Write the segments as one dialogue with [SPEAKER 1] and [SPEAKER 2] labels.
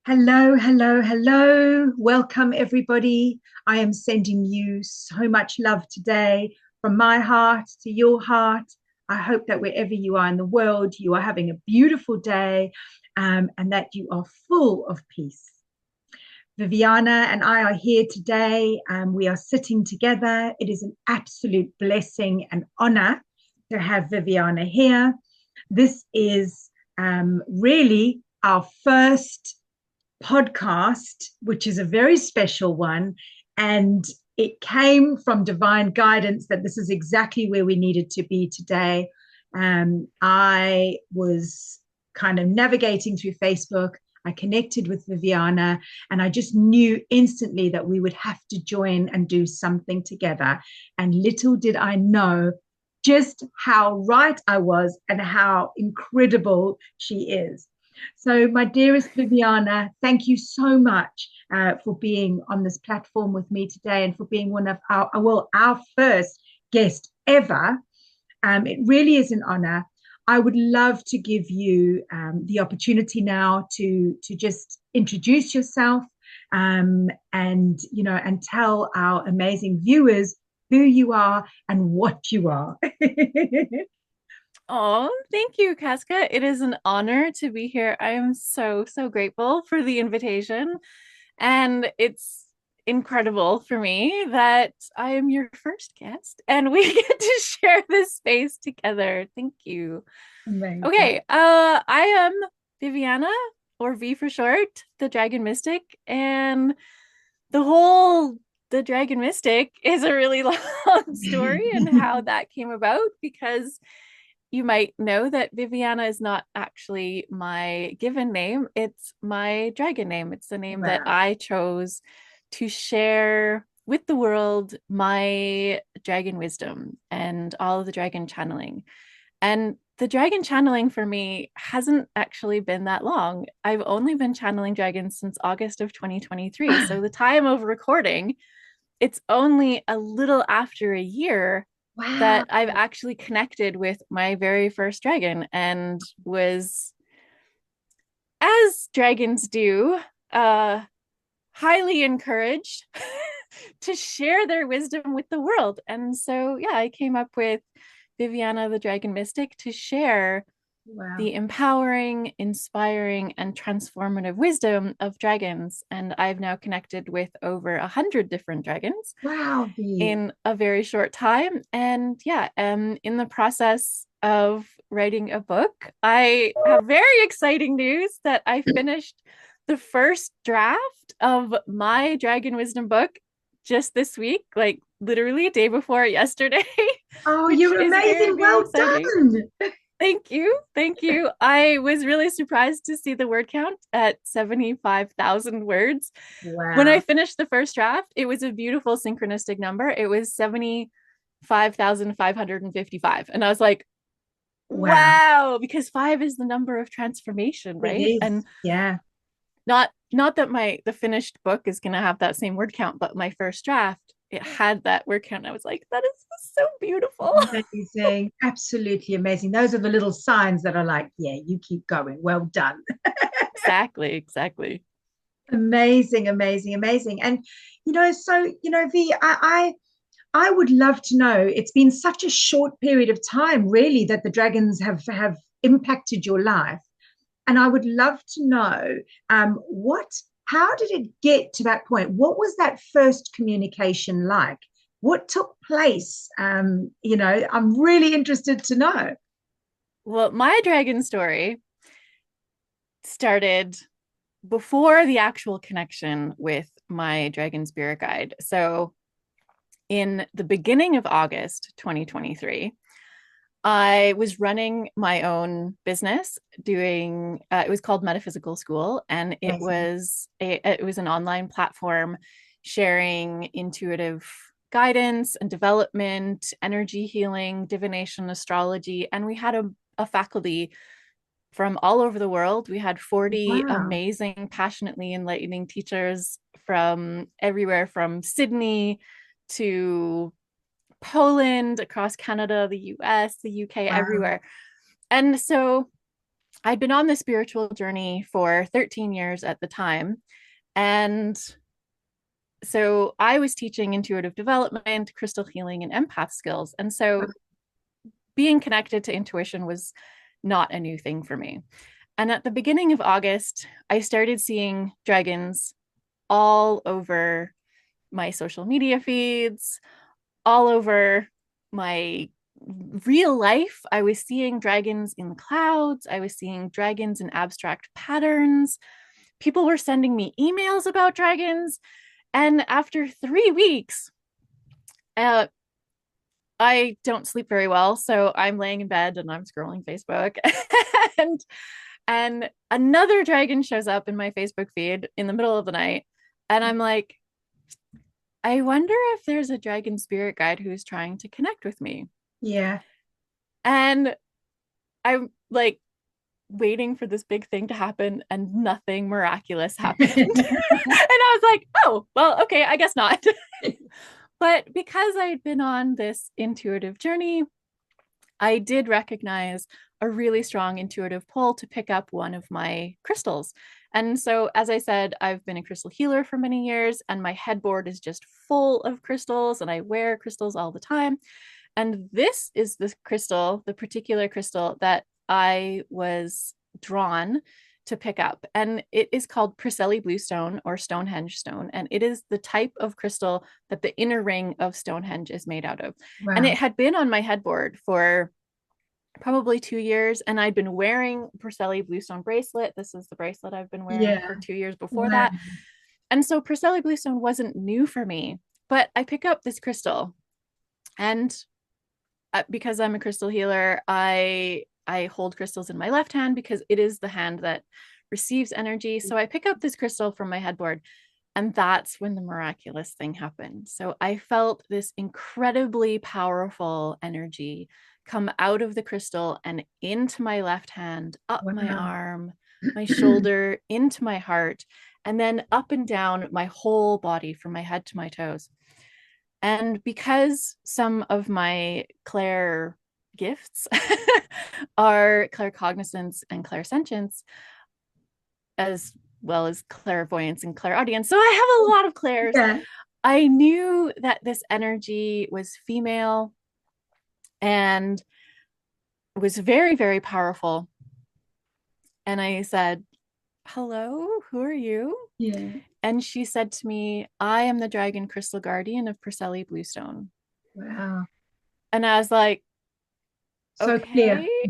[SPEAKER 1] Hello, hello, hello. Welcome, everybody. I am sending you so much love today from my heart to your heart. I hope that wherever you are in the world, you are having a beautiful day and that you are full of peace. Viviana and I are here today. We are sitting together. It is an absolute blessing and honor to have Viviana here. This is really our first podcast, which is a very special one. And it came from divine guidance that this is exactly where we needed to be today. I was kind of navigating through Facebook. I connected with Viviana, and I just knew instantly that we would have to join and do something together. And little did I know just how right I was and how incredible she is. So, my dearest Viviana, thank you so much for being on this platform with me today and for being one of our first guest ever. It really is an honor. I would love to give you the opportunity now to just introduce yourself and tell our amazing viewers who you are and what you are.
[SPEAKER 2] Oh, thank you, Casca. It is an honor to be here. I am so grateful for the invitation. And it's incredible for me that I am your first guest and we get to share this space together. Thank you.
[SPEAKER 1] Amazing.
[SPEAKER 2] Okay, I am Vivyana, or V for short, the Dragon Mystic, and the whole the Dragon Mystic is a really long story and how that came about because you might know that Viviana is not actually my given name. It's my dragon name. It's the name that
[SPEAKER 1] Wow.
[SPEAKER 2] I chose to share with the world my dragon wisdom and all of the dragon channeling. And the dragon channeling for me hasn't actually been that long. I've only been channeling dragons since August of 2023. So the time of recording, it's only a little after a year
[SPEAKER 1] Wow.
[SPEAKER 2] that I've actually connected with my very first dragon and was, as dragons do, uh, highly encouraged to share their wisdom with the world. And so, yeah, I came up with Viviana the Dragon Mystic to share
[SPEAKER 1] Wow.
[SPEAKER 2] the empowering, inspiring, and transformative wisdom of dragons. And I've now connected with over 100 different dragons
[SPEAKER 1] Wow, V.
[SPEAKER 2] in a very short time. And yeah, in the process of writing a book, I have very exciting news that I finished the first draft of my Dragon Wisdom book just this week, like literally day before yesterday,
[SPEAKER 1] Oh,
[SPEAKER 2] which
[SPEAKER 1] you're
[SPEAKER 2] is very,
[SPEAKER 1] amazing.
[SPEAKER 2] very
[SPEAKER 1] Well
[SPEAKER 2] exciting.
[SPEAKER 1] done.
[SPEAKER 2] Thank you. Thank you. I was really surprised to see the word count at 75,000 words. When I
[SPEAKER 1] Wow.
[SPEAKER 2] finished the first draft, it was a beautiful synchronistic number. It was 75,555. And I was like,
[SPEAKER 1] Wow.
[SPEAKER 2] wow, because five is the number of transformation,
[SPEAKER 1] It
[SPEAKER 2] right?
[SPEAKER 1] is.
[SPEAKER 2] And
[SPEAKER 1] Yeah.
[SPEAKER 2] not that the finished book is going to have that same word count, but my first draft, it had that word count. I was like, that is so beautiful.
[SPEAKER 1] Amazing. Absolutely amazing. Those are the little signs that are like, yeah, you keep going. Well done.
[SPEAKER 2] Exactly, exactly.
[SPEAKER 1] Amazing, amazing, amazing. And V, I would love to know. It's been such a short period of time, really, that the dragons have impacted your life. And I would love to know what how did it get to that point? What was that first communication like? What took place? I'm really interested to know.
[SPEAKER 2] Well, my dragon story started before the actual connection with my dragon spirit guide. So, in the beginning of August 2023, I was running my own business doing it was called Metaphysical School, and
[SPEAKER 1] Amazing.
[SPEAKER 2] it was an online platform sharing intuitive guidance and development, energy healing, divination, astrology, and we had a faculty from all over the world. We had 40
[SPEAKER 1] Wow.
[SPEAKER 2] amazing, passionately enlightening teachers from everywhere from Sydney to Poland, across Canada, the US, the UK,
[SPEAKER 1] Wow.
[SPEAKER 2] everywhere. And so I'd been on this spiritual journey for 13 years at the time. And so I was teaching intuitive development, crystal healing, and empath skills. And so being connected to intuition was not a new thing for me. And at the beginning of August, I started seeing dragons all over my social media feeds, all over my real life. I was seeing dragons in the clouds. I was seeing dragons in abstract patterns. People were sending me emails about dragons. And after 3 weeks, uh, I don't sleep very well. So I'm laying in bed and I'm scrolling Facebook. and and another dragon shows up in my Facebook feed in the middle of the night. And I'm like, I wonder if there's a dragon spirit guide who's trying to connect with me.
[SPEAKER 1] Yeah.
[SPEAKER 2] And I'm like waiting for this big thing to happen, and nothing miraculous happened. And I was like, oh, well, okay, I guess not. But because I had been on this intuitive journey, I did recognize a really strong intuitive pull to pick up one of my crystals. And so, as I said, I've been a crystal healer for many years, and my headboard is just full of crystals, and I wear crystals all the time. And this is the crystal, the particular crystal that I was drawn to pick up. And it is called Preseli Bluestone or Stonehenge stone. And it is the type of crystal that the inner ring of Stonehenge is made out of. And it
[SPEAKER 1] Wow.
[SPEAKER 2] had been on my headboard for probably 2 years. And I'd been wearing Preseli Bluestone bracelet. This is the bracelet I've been wearing
[SPEAKER 1] Yeah.
[SPEAKER 2] for 2 years before
[SPEAKER 1] Wow.
[SPEAKER 2] that. And so Preseli Bluestone wasn't new for me, but I pick up this crystal, and because I'm a crystal healer, I hold crystals in my left hand because it is the hand that receives energy. So I pick up this crystal from my headboard, and that's when the miraculous thing happened. So I felt this incredibly powerful energy come out of the crystal and into my left hand, up my
[SPEAKER 1] Wow.
[SPEAKER 2] arm, my shoulder, into my heart, and then up and down my whole body from my head to my toes. And because some of my Claire gifts are claircognizance and clairsentience, as well as clairvoyance and clairaudience, so I have a lot of clairs.
[SPEAKER 1] Yeah.
[SPEAKER 2] I knew that this energy was female and was very, very powerful. And I said, hello, who are you?
[SPEAKER 1] Yeah.
[SPEAKER 2] And she said to me, I am the dragon crystal guardian of Preseli Bluestone.
[SPEAKER 1] Wow.
[SPEAKER 2] And I was like,
[SPEAKER 1] So clear.
[SPEAKER 2] okay.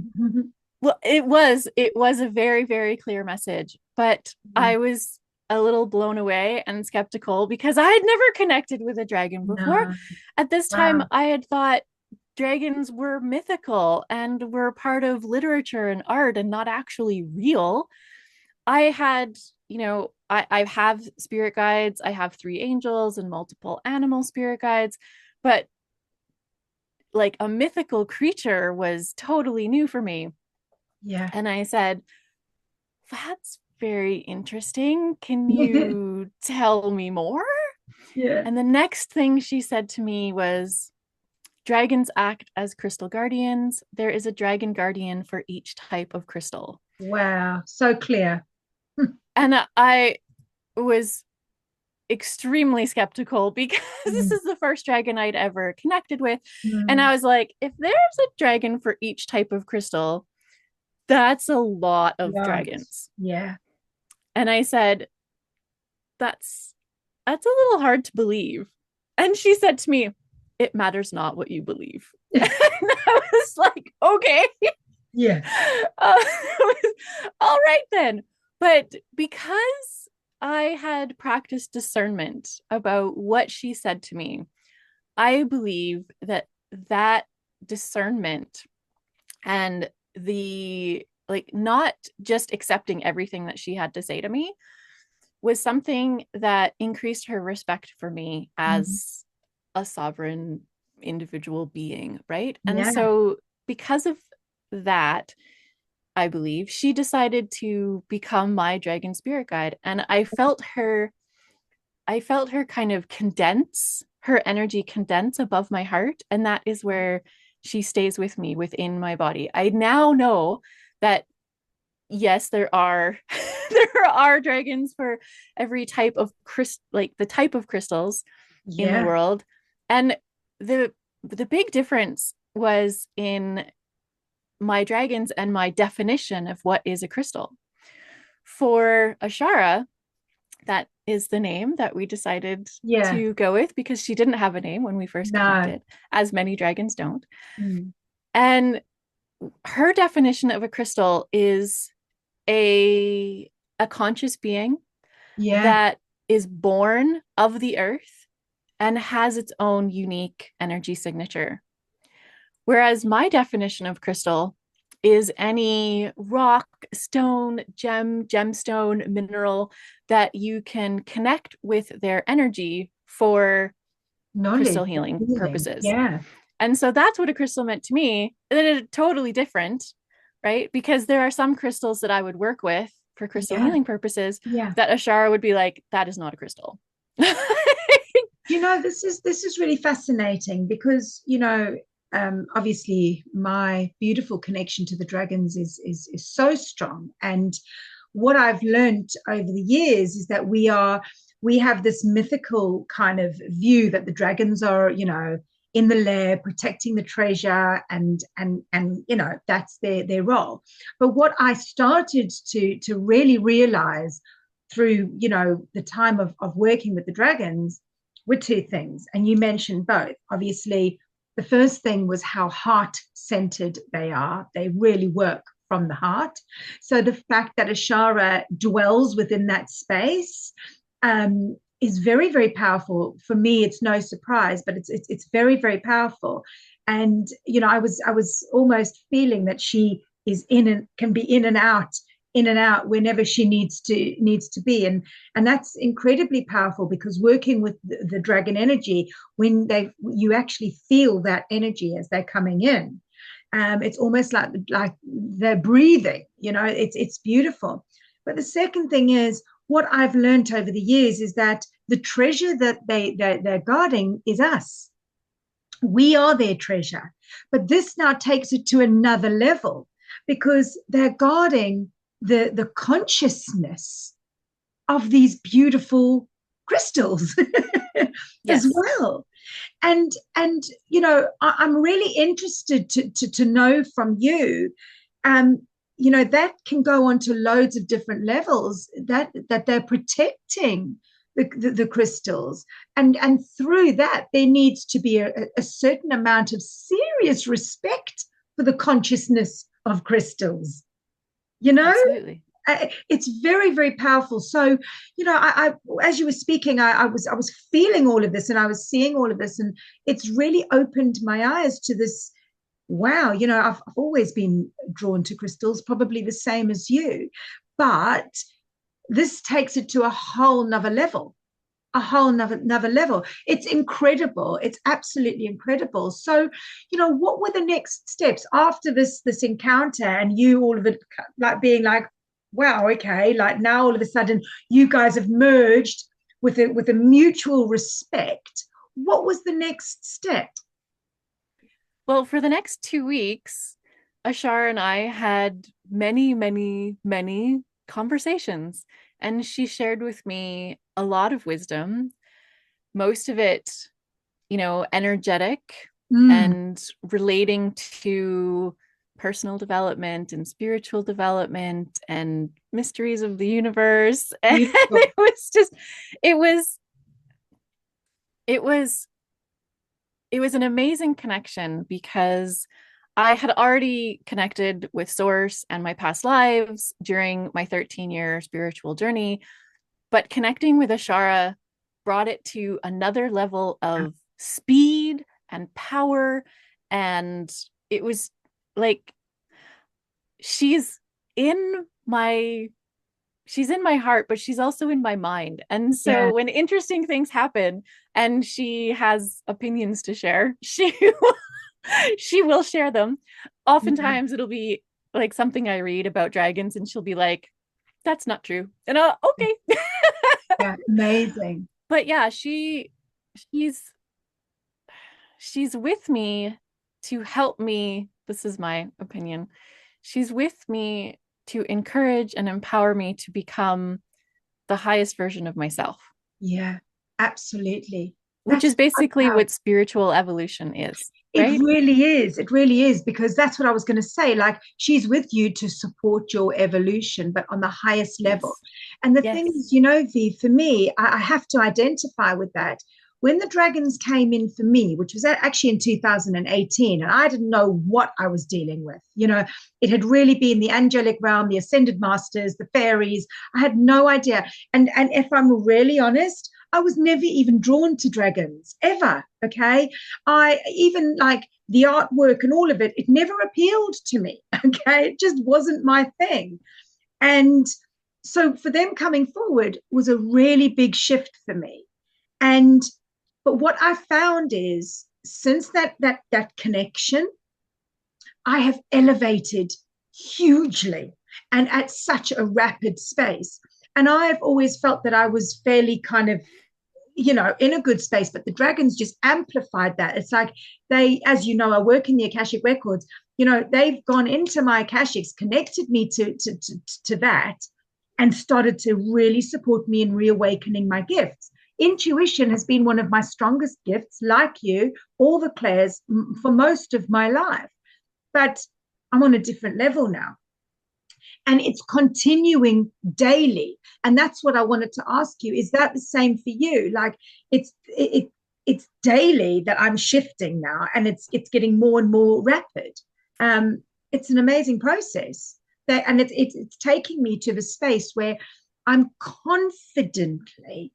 [SPEAKER 2] Well, it was a very, very clear message, but I was a little blown away and skeptical because I had never connected with a dragon before.
[SPEAKER 1] No.
[SPEAKER 2] At this time,
[SPEAKER 1] Wow.
[SPEAKER 2] I had thought dragons were mythical and were part of literature and art and not actually real. I had, I have spirit guides. I have three angels and multiple animal spirit guides, but like a mythical creature was totally new for me.
[SPEAKER 1] Yeah.
[SPEAKER 2] And I said, that's very interesting. Can you tell me more?
[SPEAKER 1] Yeah.
[SPEAKER 2] And the next thing she said to me was, dragons act as crystal guardians. There is a dragon guardian for each type of crystal.
[SPEAKER 1] Wow. So clear.
[SPEAKER 2] And I was extremely skeptical because this
[SPEAKER 1] Mm.
[SPEAKER 2] is the first dragon I'd ever connected with. And
[SPEAKER 1] Mm.
[SPEAKER 2] I was like, if there's a dragon for each type of crystal, that's a lot of
[SPEAKER 1] Right.
[SPEAKER 2] dragons.
[SPEAKER 1] Yeah.
[SPEAKER 2] And I said, that's that's a little hard to believe. And she said to me, it matters not what you believe. And I was like, okay.
[SPEAKER 1] Yeah.
[SPEAKER 2] All right then. But because I had practiced discernment about what she said to me, I believe that discernment and the like not just accepting everything that she had to say to me was something that increased her respect for me
[SPEAKER 1] Mm.
[SPEAKER 2] as a sovereign individual being, right? And
[SPEAKER 1] Yeah.
[SPEAKER 2] so because of that, I believe she decided to become my dragon spirit guide, and I felt her kind of condense, her energy condense above my heart, and that is where she stays with me within my body. I now know that yes, there are there are dragons for every type of like the type of crystals in the
[SPEAKER 1] Yeah.
[SPEAKER 2] world. And the big difference was in my dragons and my definition of what is a crystal. For Ashara, that is the name that we decided
[SPEAKER 1] Yeah.
[SPEAKER 2] to go with because she didn't have a name when we first
[SPEAKER 1] No.
[SPEAKER 2] connected, as many dragons don't.
[SPEAKER 1] Mm.
[SPEAKER 2] And her definition of a crystal is a conscious being
[SPEAKER 1] Yeah.
[SPEAKER 2] that is born of the earth and has its own unique energy signature. Whereas my definition of crystal is any rock, stone, gemstone, mineral that you can connect with their energy for crystal
[SPEAKER 1] Knowledge and
[SPEAKER 2] healing
[SPEAKER 1] healing.
[SPEAKER 2] purposes.
[SPEAKER 1] Yeah.
[SPEAKER 2] And so that's what a crystal meant to me. And it's totally different, right? Because there are some crystals that I would work with for crystal
[SPEAKER 1] Yeah.
[SPEAKER 2] healing purposes
[SPEAKER 1] Yeah.
[SPEAKER 2] that Ashara would be like, that is not a crystal.
[SPEAKER 1] This is really fascinating because obviously my beautiful connection to the dragons is so strong, and what I've learned over the years is that we have this mythical kind of view that the dragons are in the lair protecting the treasure, and that's their role. But what I started to really realize through the time of working with the dragons were two things, and you mentioned both. Obviously, the first thing was how heart centered they are. They really work from the heart. So the fact that Ashara dwells within that space is very, very powerful. For me, it's no surprise, but it's very, very powerful. And I was almost feeling that she is in and can be in and out whenever she needs to be, and that's incredibly powerful because working with the dragon energy, when you actually feel that energy as they're coming in, it's almost like they're breathing. It's beautiful. But the second thing is, what I've learned over the years is that the treasure that they're guarding is us. We are their treasure. But this now takes it to another level because they're guarding the consciousness of these beautiful crystals as
[SPEAKER 2] Yes.
[SPEAKER 1] well. And I'm really interested to know from you, um that can go on to loads of different levels, that they're protecting the crystals, and through that there needs to be a certain amount of serious respect for the consciousness of crystals you know
[SPEAKER 2] Absolutely.
[SPEAKER 1] it's very, very powerful. So I as you were speaking, I was feeling all of this, and I was seeing all of this, and it's really opened my eyes to this. Wow, I've always been drawn to crystals, probably the same as you, but this takes it to a whole nother level, a whole another level. It's incredible. It's absolutely incredible. So, what were the next steps after this encounter, and you all of it like being like, wow, okay, like now all of a sudden you guys have merged with a mutual respect. What was the next step?
[SPEAKER 2] Well, for the next 2 weeks, Ashar and I had many, many, many conversations, and she shared with me a lot of wisdom, most of it, energetic
[SPEAKER 1] Mm,
[SPEAKER 2] and relating to personal development and spiritual development and mysteries of the universe. And
[SPEAKER 1] beautiful.
[SPEAKER 2] it was, it was it was an amazing connection because I had already connected with Source and my past lives during my 13-year spiritual journey, but connecting with Ashara brought it to another level of speed and power. And it was like she's in my she's in my heart, but she's also in my mind. And
[SPEAKER 1] Yeah,
[SPEAKER 2] so when interesting things happen and she has opinions to share, she will share them.
[SPEAKER 1] yeah,
[SPEAKER 2] Oftentimes it'll be like something I read about dragons and she'll be like, that's not true. And okay.
[SPEAKER 1] yeah, amazing.
[SPEAKER 2] But yeah, she's she's with me to help me. This is my opinion. She's with me to encourage and empower me to become the highest version of myself.
[SPEAKER 1] Yeah, absolutely.
[SPEAKER 2] Which
[SPEAKER 1] That's
[SPEAKER 2] is basically
[SPEAKER 1] powerful.
[SPEAKER 2] what spiritual evolution is,
[SPEAKER 1] It
[SPEAKER 2] right?
[SPEAKER 1] really is. It really is, because that's what I was going to say. Like, she's with you to support your evolution, but on the highest level.
[SPEAKER 2] Yes.
[SPEAKER 1] And the thing
[SPEAKER 2] Yes.
[SPEAKER 1] is, V, for me, I have to identify with that. When the dragons came in for me, which was actually in 2018, and I didn't know what I was dealing with. It had really been the angelic realm, the ascended masters, the fairies. I had no idea. And if I'm really honest, I was never even drawn to dragons ever. Okay. I even like the artwork and all of it, it never appealed to me. Okay. It just wasn't my thing. And so for them coming forward was a really big shift for me. And but what I found is since that connection, I have elevated hugely and at such a rapid space. And I've always felt that I was fairly kind of in a good space, but the dragons just amplified that. It's like they, as you know, I work in the Akashic records. They've gone into my Akashics, connected me to that, and started to really support me in reawakening my gifts. Intuition has been one of my strongest gifts, like you, all the Claires, for most of my life. But I'm on a different level now, and it's continuing daily. And that's what I wanted to ask you, is that the same for you? Like, it's daily that I'm shifting now, and it's getting more and more rapid. It's an amazing process and it's taking me to the space where I'm confidently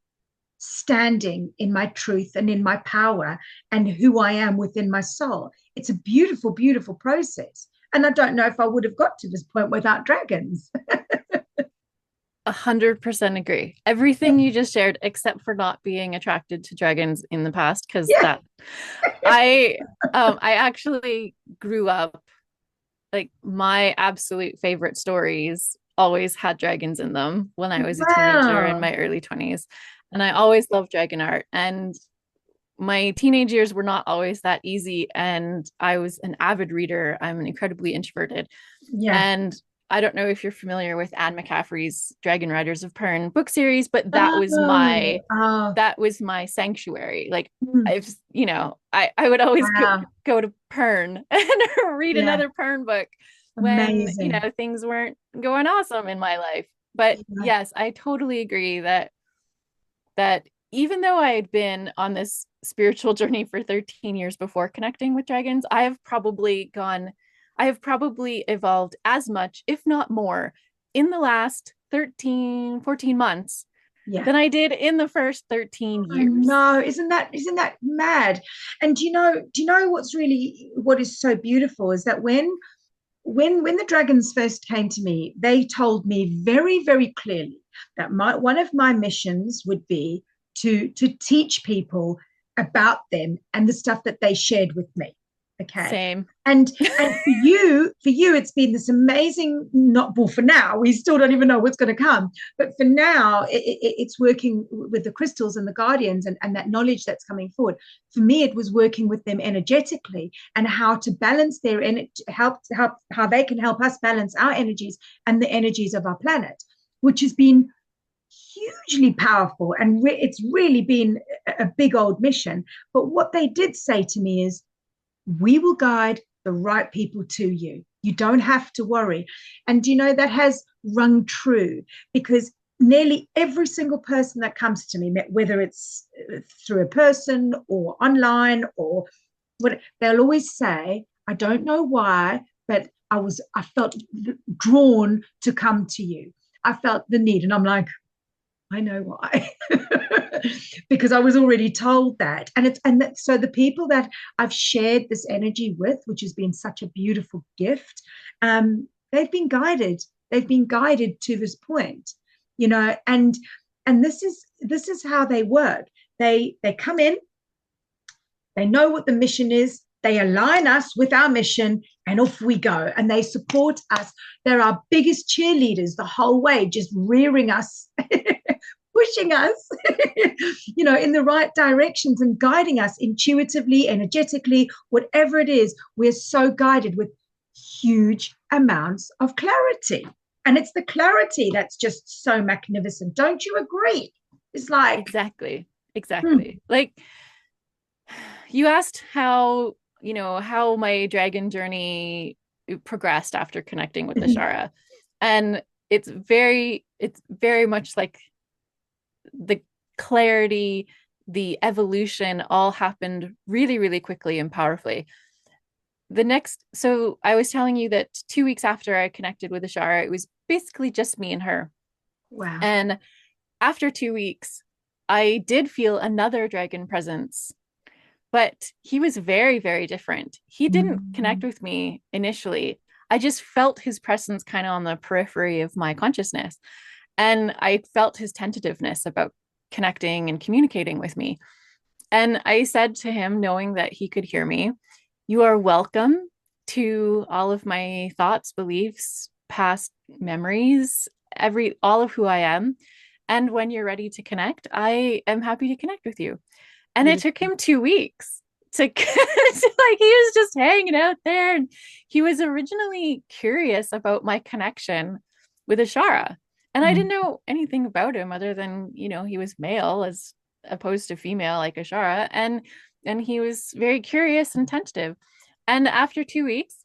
[SPEAKER 1] standing in my truth and in my power and who I am within my soul. It's a beautiful, beautiful process. And I don't know if I would have got to this point without dragons.
[SPEAKER 2] 100% agree. Everything you just shared, except for not being attracted to dragons in the past, because
[SPEAKER 1] Yeah.
[SPEAKER 2] that I actually grew up, like, my absolute favorite stories always had dragons in them when I was a teenager in
[SPEAKER 1] Wow.
[SPEAKER 2] my early 20s. And I always loved dragon art. And my teenage years were not always that easy. And I was an avid reader. I'm incredibly introverted.
[SPEAKER 1] Yeah.
[SPEAKER 2] And I don't know if you're familiar with Anne McCaffrey's Dragon Riders of Pern book series, but
[SPEAKER 1] Oh, oh,
[SPEAKER 2] that was my sanctuary. Like,
[SPEAKER 1] mm,
[SPEAKER 2] I would always
[SPEAKER 1] wow.
[SPEAKER 2] go to Pern and read
[SPEAKER 1] Yeah.
[SPEAKER 2] another Pern book when,
[SPEAKER 1] Amazing.
[SPEAKER 2] things weren't going awesome in my life. But
[SPEAKER 1] Yeah.
[SPEAKER 2] yes, I totally agree that even though I had been on this spiritual journey for 13 years before connecting with dragons, I have probably evolved as much, if not more, in the last 13, 14 months
[SPEAKER 1] Yeah.
[SPEAKER 2] than I did in the first 13
[SPEAKER 1] I
[SPEAKER 2] years.
[SPEAKER 1] know. Isn't that mad? And do you know what is so beautiful is that when the dragons first came to me, they told me very, very clearly that one of my missions would be to teach people about them and the stuff that they shared with me. Okay.
[SPEAKER 2] Same.
[SPEAKER 1] And for you, it's been this amazing, not well, for now, we still don't even know what's going to come. But for now, it's working with the crystals and the guardians and that knowledge that's coming forward. For me, it was working with them energetically and how to balance their energy, help how they can help us balance our energies and the energies of our planet, which has been hugely powerful. And it's really been a big old mission. But what they did say to me is, we will guide the right people to you. You don't have to worry. And that has rung true, because nearly every single person that comes to me, whether it's through a person or online or what, they'll always say, I don't know why, but I felt drawn to come to you. I felt the need. And I'm like, I know why. Because I was already told that. So the people that I've shared this energy with, which has been such a beautiful gift, they've been guided. They've been guided to this point, and this is how they work. They come in, they know what the mission is, they align us with our mission, and off we go. And they support us. They're our biggest cheerleaders the whole way, just rearing us, pushing us, in the right directions and guiding us intuitively, energetically, whatever it is. We're so guided with huge amounts of clarity. And it's the clarity that's just so magnificent. Don't you agree? It's like,
[SPEAKER 2] Exactly.
[SPEAKER 1] hmm,
[SPEAKER 2] Exactly. Like you asked how, how my dragon journey progressed after connecting with the Shara. And it's very much like the clarity, the evolution all happened really, really quickly and powerfully. So I was telling you that 2 weeks after I connected with Ashara, it was basically just me and her.
[SPEAKER 1] wow.
[SPEAKER 2] And after 2 weeks, I did feel another dragon presence, but he was very, very different. He didn't connect
[SPEAKER 1] Mm.
[SPEAKER 2] with me initially. I just felt his presence kind of on the periphery of my consciousness. And I felt his tentativeness about connecting and communicating with me. And I said to him, knowing that he could hear me, "You are welcome to all of my thoughts, beliefs, past memories, all of who I am. And when you're ready to connect, I am happy to connect with you." And it took
[SPEAKER 1] Beautiful.
[SPEAKER 2] him 2 weeks like he was just hanging out there. And he was originally curious about my connection with Ashara. And I didn't
[SPEAKER 1] Mm.
[SPEAKER 2] know anything about him other than, he was male as opposed to female like Ashara. And he was very curious and tentative. And after 2 weeks,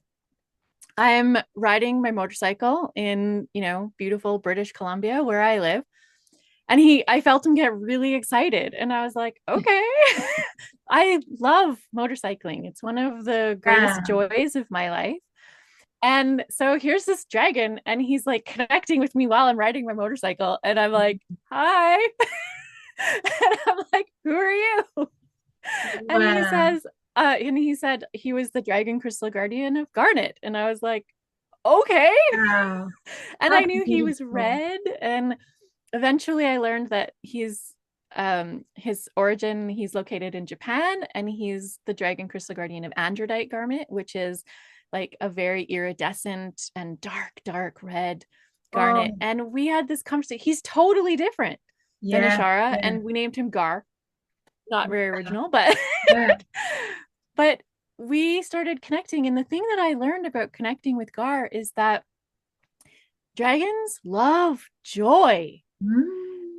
[SPEAKER 2] I'm riding my motorcycle in, beautiful British Columbia where I live. And I felt him get really excited. And I was like, okay. I love motorcycling. It's one of the greatest
[SPEAKER 1] Wow.
[SPEAKER 2] joys of my life. And so here's this dragon, and he's like connecting with me while I'm riding my motorcycle. And I'm like, hi. And I'm like, who are you? And he
[SPEAKER 1] Wow.
[SPEAKER 2] says, and he said he was the dragon crystal guardian of Garnet. And I was like, okay.
[SPEAKER 1] Wow.
[SPEAKER 2] And
[SPEAKER 1] How
[SPEAKER 2] I knew he was
[SPEAKER 1] beautiful.
[SPEAKER 2] red. And eventually I learned that his origin, he's located in Japan, and he's the dragon crystal guardian of Androdite garnet, which is like a very iridescent and dark red garnet.
[SPEAKER 1] Oh,
[SPEAKER 2] And we had this conversation. He's totally different than
[SPEAKER 1] yeah.
[SPEAKER 2] Ashara,
[SPEAKER 1] Yeah.
[SPEAKER 2] and we named him Gar. Not very original, but
[SPEAKER 1] Yeah.
[SPEAKER 2] but we started connecting. And the thing that I learned about connecting with Gar is that dragons love joy.
[SPEAKER 1] Mm.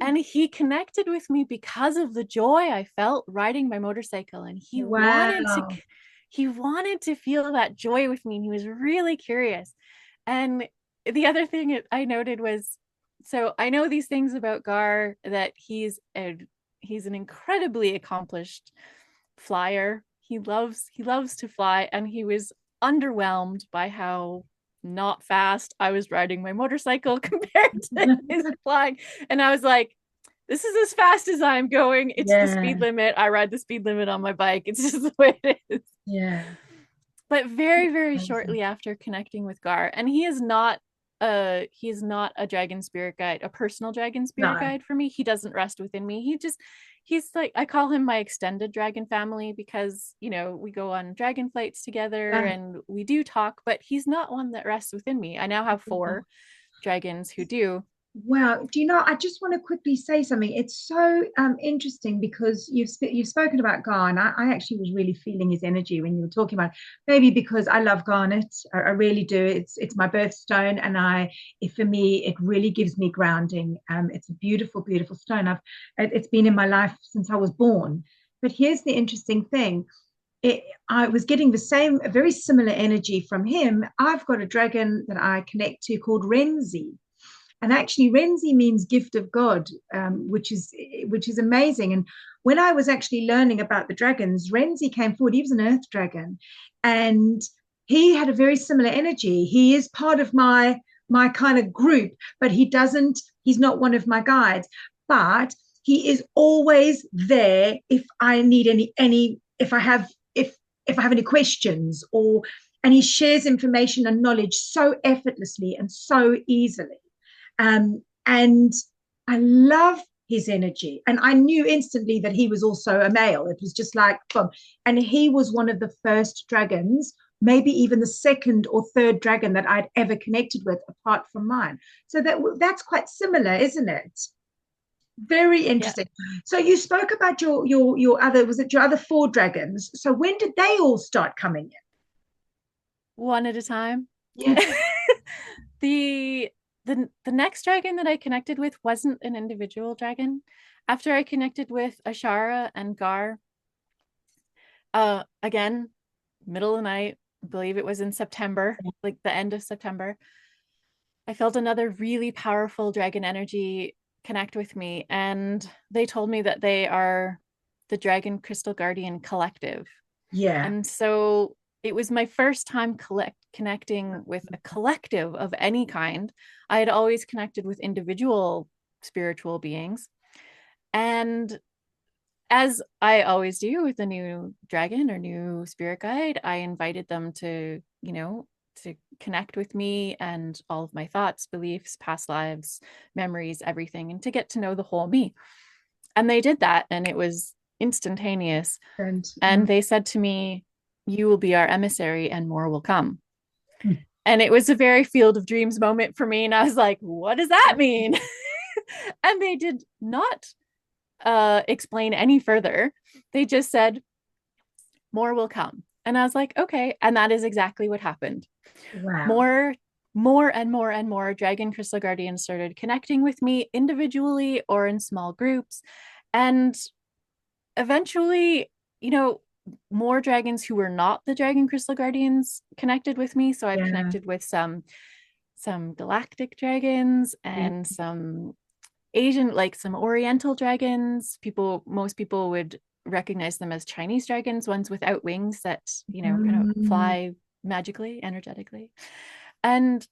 [SPEAKER 2] And he connected with me because of the joy I felt riding my motorcycle. And
[SPEAKER 1] Wow.
[SPEAKER 2] he wanted to feel that joy with me, and he was really curious. And the other thing I noted was, so I know these things about Gar, that he's an incredibly accomplished flyer. He loves to fly, and he was underwhelmed by how not fast I was riding my motorcycle compared to his flying. And I was like, this is as fast as I'm going. It's the speed
[SPEAKER 1] Yeah.
[SPEAKER 2] limit. I ride the speed limit on my bike. It's just the way it is.
[SPEAKER 1] Yeah.
[SPEAKER 2] But very, very
[SPEAKER 1] Amazing.
[SPEAKER 2] shortly after connecting with Gar, and he is not a dragon spirit guide, a personal dragon spirit
[SPEAKER 1] No.
[SPEAKER 2] guide for me. He doesn't rest within me. He's like, I call him my extended dragon family because, we go on dragon flights together
[SPEAKER 1] Yeah.
[SPEAKER 2] and we do talk, but he's not one that rests within me. I now have four dragons who do.
[SPEAKER 1] Wow. Do you know, I just want to quickly say something. It's so interesting because you've spoken about Garn. I actually was really feeling his energy when you were talking about it. Maybe because I love garnet. I really do. It's my birthstone, and for me it really gives me grounding. It's a beautiful, beautiful stone. It's been in my life since I was born. But here's the interesting thing. I was getting the same, a very similar energy from him. I've got a dragon that I connect to called Renzi, and actually Renzi means gift of God, which is amazing. And when I was actually learning about the dragons, Renzi came forward. He was an earth dragon, and he had a very similar energy. He is part of my kind of group, but he's not one of my guides, but he is always there if I need any if I have any questions, or and he shares information and knowledge so effortlessly and so easily. And I love his energy. And I knew instantly that he was also a male. It was just like, boom. And he was one of the first dragons, maybe even the second or third dragon that I'd ever connected with, apart from mine. So that's quite similar, isn't it? Very
[SPEAKER 2] Yeah,
[SPEAKER 1] interesting. So you spoke about your other, was it your other four dragons? So when did they all start coming in?
[SPEAKER 2] one at a time.
[SPEAKER 1] Yeah.
[SPEAKER 2] the the next dragon that I connected with wasn't an individual dragon. After I connected with Ashara and Gar, again, middle of the night, I believe it was in September, like the end of September, I felt another really powerful dragon energy connect with me. And they told me that they are the Dragon Crystal Guardian Collective.
[SPEAKER 1] Yeah.
[SPEAKER 2] And so it was my first time connecting with a collective of any kind. I had always connected with individual spiritual beings. And as I always do with a new dragon or new spirit guide, I invited them to, to connect with me and all of my thoughts, beliefs, past lives, memories, everything, and to get to know the whole me. And they did that, and it was instantaneous.
[SPEAKER 1] And
[SPEAKER 2] And they said to me, "You will be our emissary, and more will come."
[SPEAKER 1] mm,
[SPEAKER 2] And it was a very Field of Dreams moment for me. And I was like, what does that mean? And they did not explain any further. They just said, more will come. And I was like, okay. And that is exactly what happened.
[SPEAKER 1] wow.
[SPEAKER 2] More and more and more Dragon Crystal Guardians started connecting with me individually or in small groups. And eventually, more dragons who were not the Dragon Crystal Guardians connected with me. So I've
[SPEAKER 1] Yeah.
[SPEAKER 2] connected with some galactic dragons
[SPEAKER 1] Yeah.
[SPEAKER 2] and some Asian, like some Oriental dragons. Most people would recognize them as Chinese dragons, ones without wings that, kind of
[SPEAKER 1] Mm,
[SPEAKER 2] fly magically, energetically. And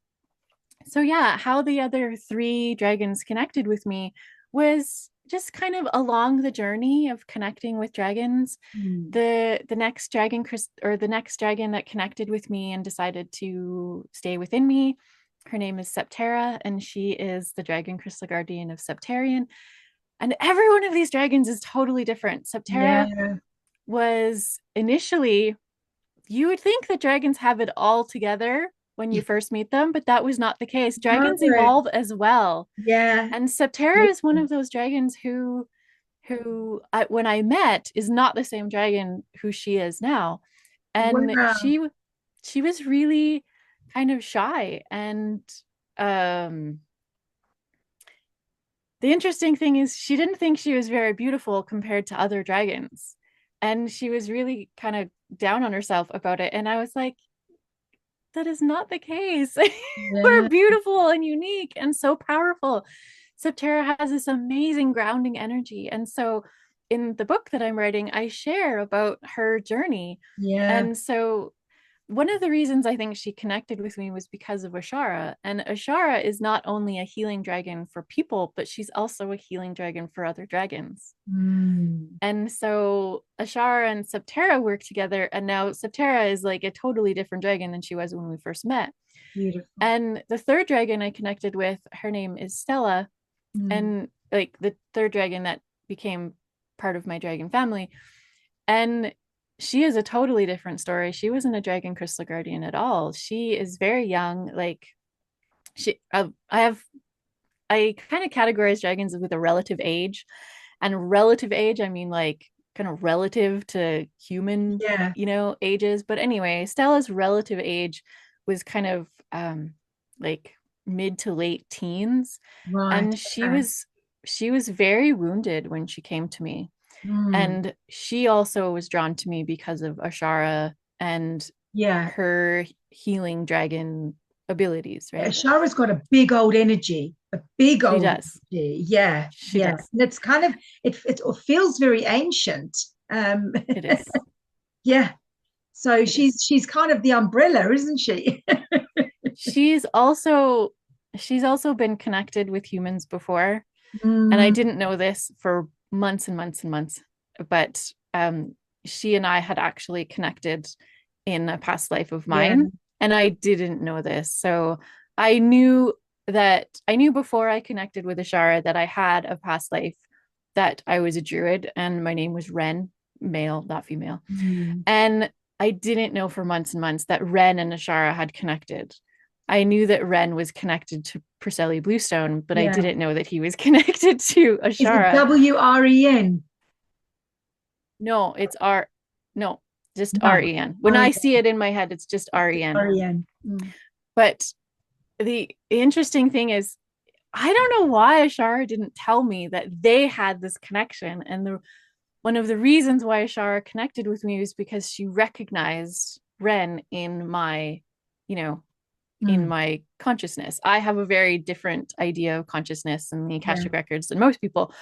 [SPEAKER 2] so, yeah, how the other three dragons connected with me was just kind of along the journey of connecting with dragons.
[SPEAKER 1] mm,
[SPEAKER 2] The next dragon, the next dragon that connected with me and decided to stay within me, her name is Septera, and she is the Dragon Crystal Guardian of Septarian. And every one of these dragons is totally different. Septera
[SPEAKER 1] yeah.
[SPEAKER 2] was initially, you would think that dragons have it all together when you first meet them, but that was not the case.
[SPEAKER 1] No.
[SPEAKER 2] Dragons evolve as well.
[SPEAKER 1] Yeah.
[SPEAKER 2] And Septera
[SPEAKER 1] Yeah.
[SPEAKER 2] is one of those dragons when I met, is not the same dragon who she is now. And
[SPEAKER 1] Wow.
[SPEAKER 2] she was really kind of shy. And um the interesting thing is she didn't think she was very beautiful compared to other dragons. And she was really kind of down on herself about it. And I was like, that is not the case. We're
[SPEAKER 1] Yeah.
[SPEAKER 2] beautiful and unique and so powerful. Septera has this amazing grounding energy. And so in the book that I'm writing, I share about her journey.
[SPEAKER 1] Yeah.
[SPEAKER 2] And so one of the reasons I think she connected with me was because of Ashara. And Ashara is not only a healing dragon for people, but she's also a healing dragon for other dragons.
[SPEAKER 1] Mm,
[SPEAKER 2] And so Ashara and Septera work together. And now Septera is like a totally different dragon than she was when we first met.
[SPEAKER 1] beautiful.
[SPEAKER 2] And the third dragon I connected with, her name is Stella.
[SPEAKER 1] Mm,
[SPEAKER 2] And like the third dragon that became part of my dragon family. And she is a totally different story. She wasn't a Dragon Crystal Guardian at all. She is very young. Like I kind of categorize dragons with a relative age, and relative age, I mean like kind of relative to human,
[SPEAKER 1] yeah.
[SPEAKER 2] ages. But anyway, Stella's relative age was kind of like mid to late teens,
[SPEAKER 1] Right.
[SPEAKER 2] and
[SPEAKER 1] Okay.
[SPEAKER 2] she was very wounded when she came to me.
[SPEAKER 1] Mm,
[SPEAKER 2] And she also was drawn to me because of Ashara and
[SPEAKER 1] yeah.
[SPEAKER 2] her healing dragon abilities,
[SPEAKER 1] Yeah,
[SPEAKER 2] right?
[SPEAKER 1] Shara's got a big old energy, a big
[SPEAKER 2] She
[SPEAKER 1] old
[SPEAKER 2] does.
[SPEAKER 1] energy. Yeah,
[SPEAKER 2] She
[SPEAKER 1] yeah.
[SPEAKER 2] does.
[SPEAKER 1] And it's kind of it feels very ancient.
[SPEAKER 2] It is.
[SPEAKER 1] Yeah. So
[SPEAKER 2] It is.
[SPEAKER 1] she's kind of the umbrella, isn't she?
[SPEAKER 2] She's also she's also been connected with humans before, and I
[SPEAKER 1] Mm,
[SPEAKER 2] didn't know this for months and months and months, but she and I had actually connected in a past life of
[SPEAKER 1] yeah.
[SPEAKER 2] mine, and I didn't know this. So I knew before I connected with Ashara that I had a past life, that I was a druid and my name was Ren, male, not female.
[SPEAKER 1] Mm,
[SPEAKER 2] And I didn't know for months and months that Ren and Ashara had connected. I knew that Ren was connected to Priscilla Bluestone, but I
[SPEAKER 1] yeah.
[SPEAKER 2] didn't know that he was connected to
[SPEAKER 1] Is it
[SPEAKER 2] Ashara.
[SPEAKER 1] WREN?
[SPEAKER 2] No, it's R. No, just
[SPEAKER 1] No.
[SPEAKER 2] REN. When
[SPEAKER 1] Oh,
[SPEAKER 2] I
[SPEAKER 1] yeah.
[SPEAKER 2] see it in my head, it's just REN.
[SPEAKER 1] REN. Mm,
[SPEAKER 2] But the interesting thing is, I don't know why Ashara didn't tell me that they had this connection. And one of the reasons why Ashara connected with me was because she recognized Ren in my, you know, in
[SPEAKER 1] Mm,
[SPEAKER 2] my consciousness. I have a very different idea of consciousness and the
[SPEAKER 1] yeah.
[SPEAKER 2] Akashic records than most people.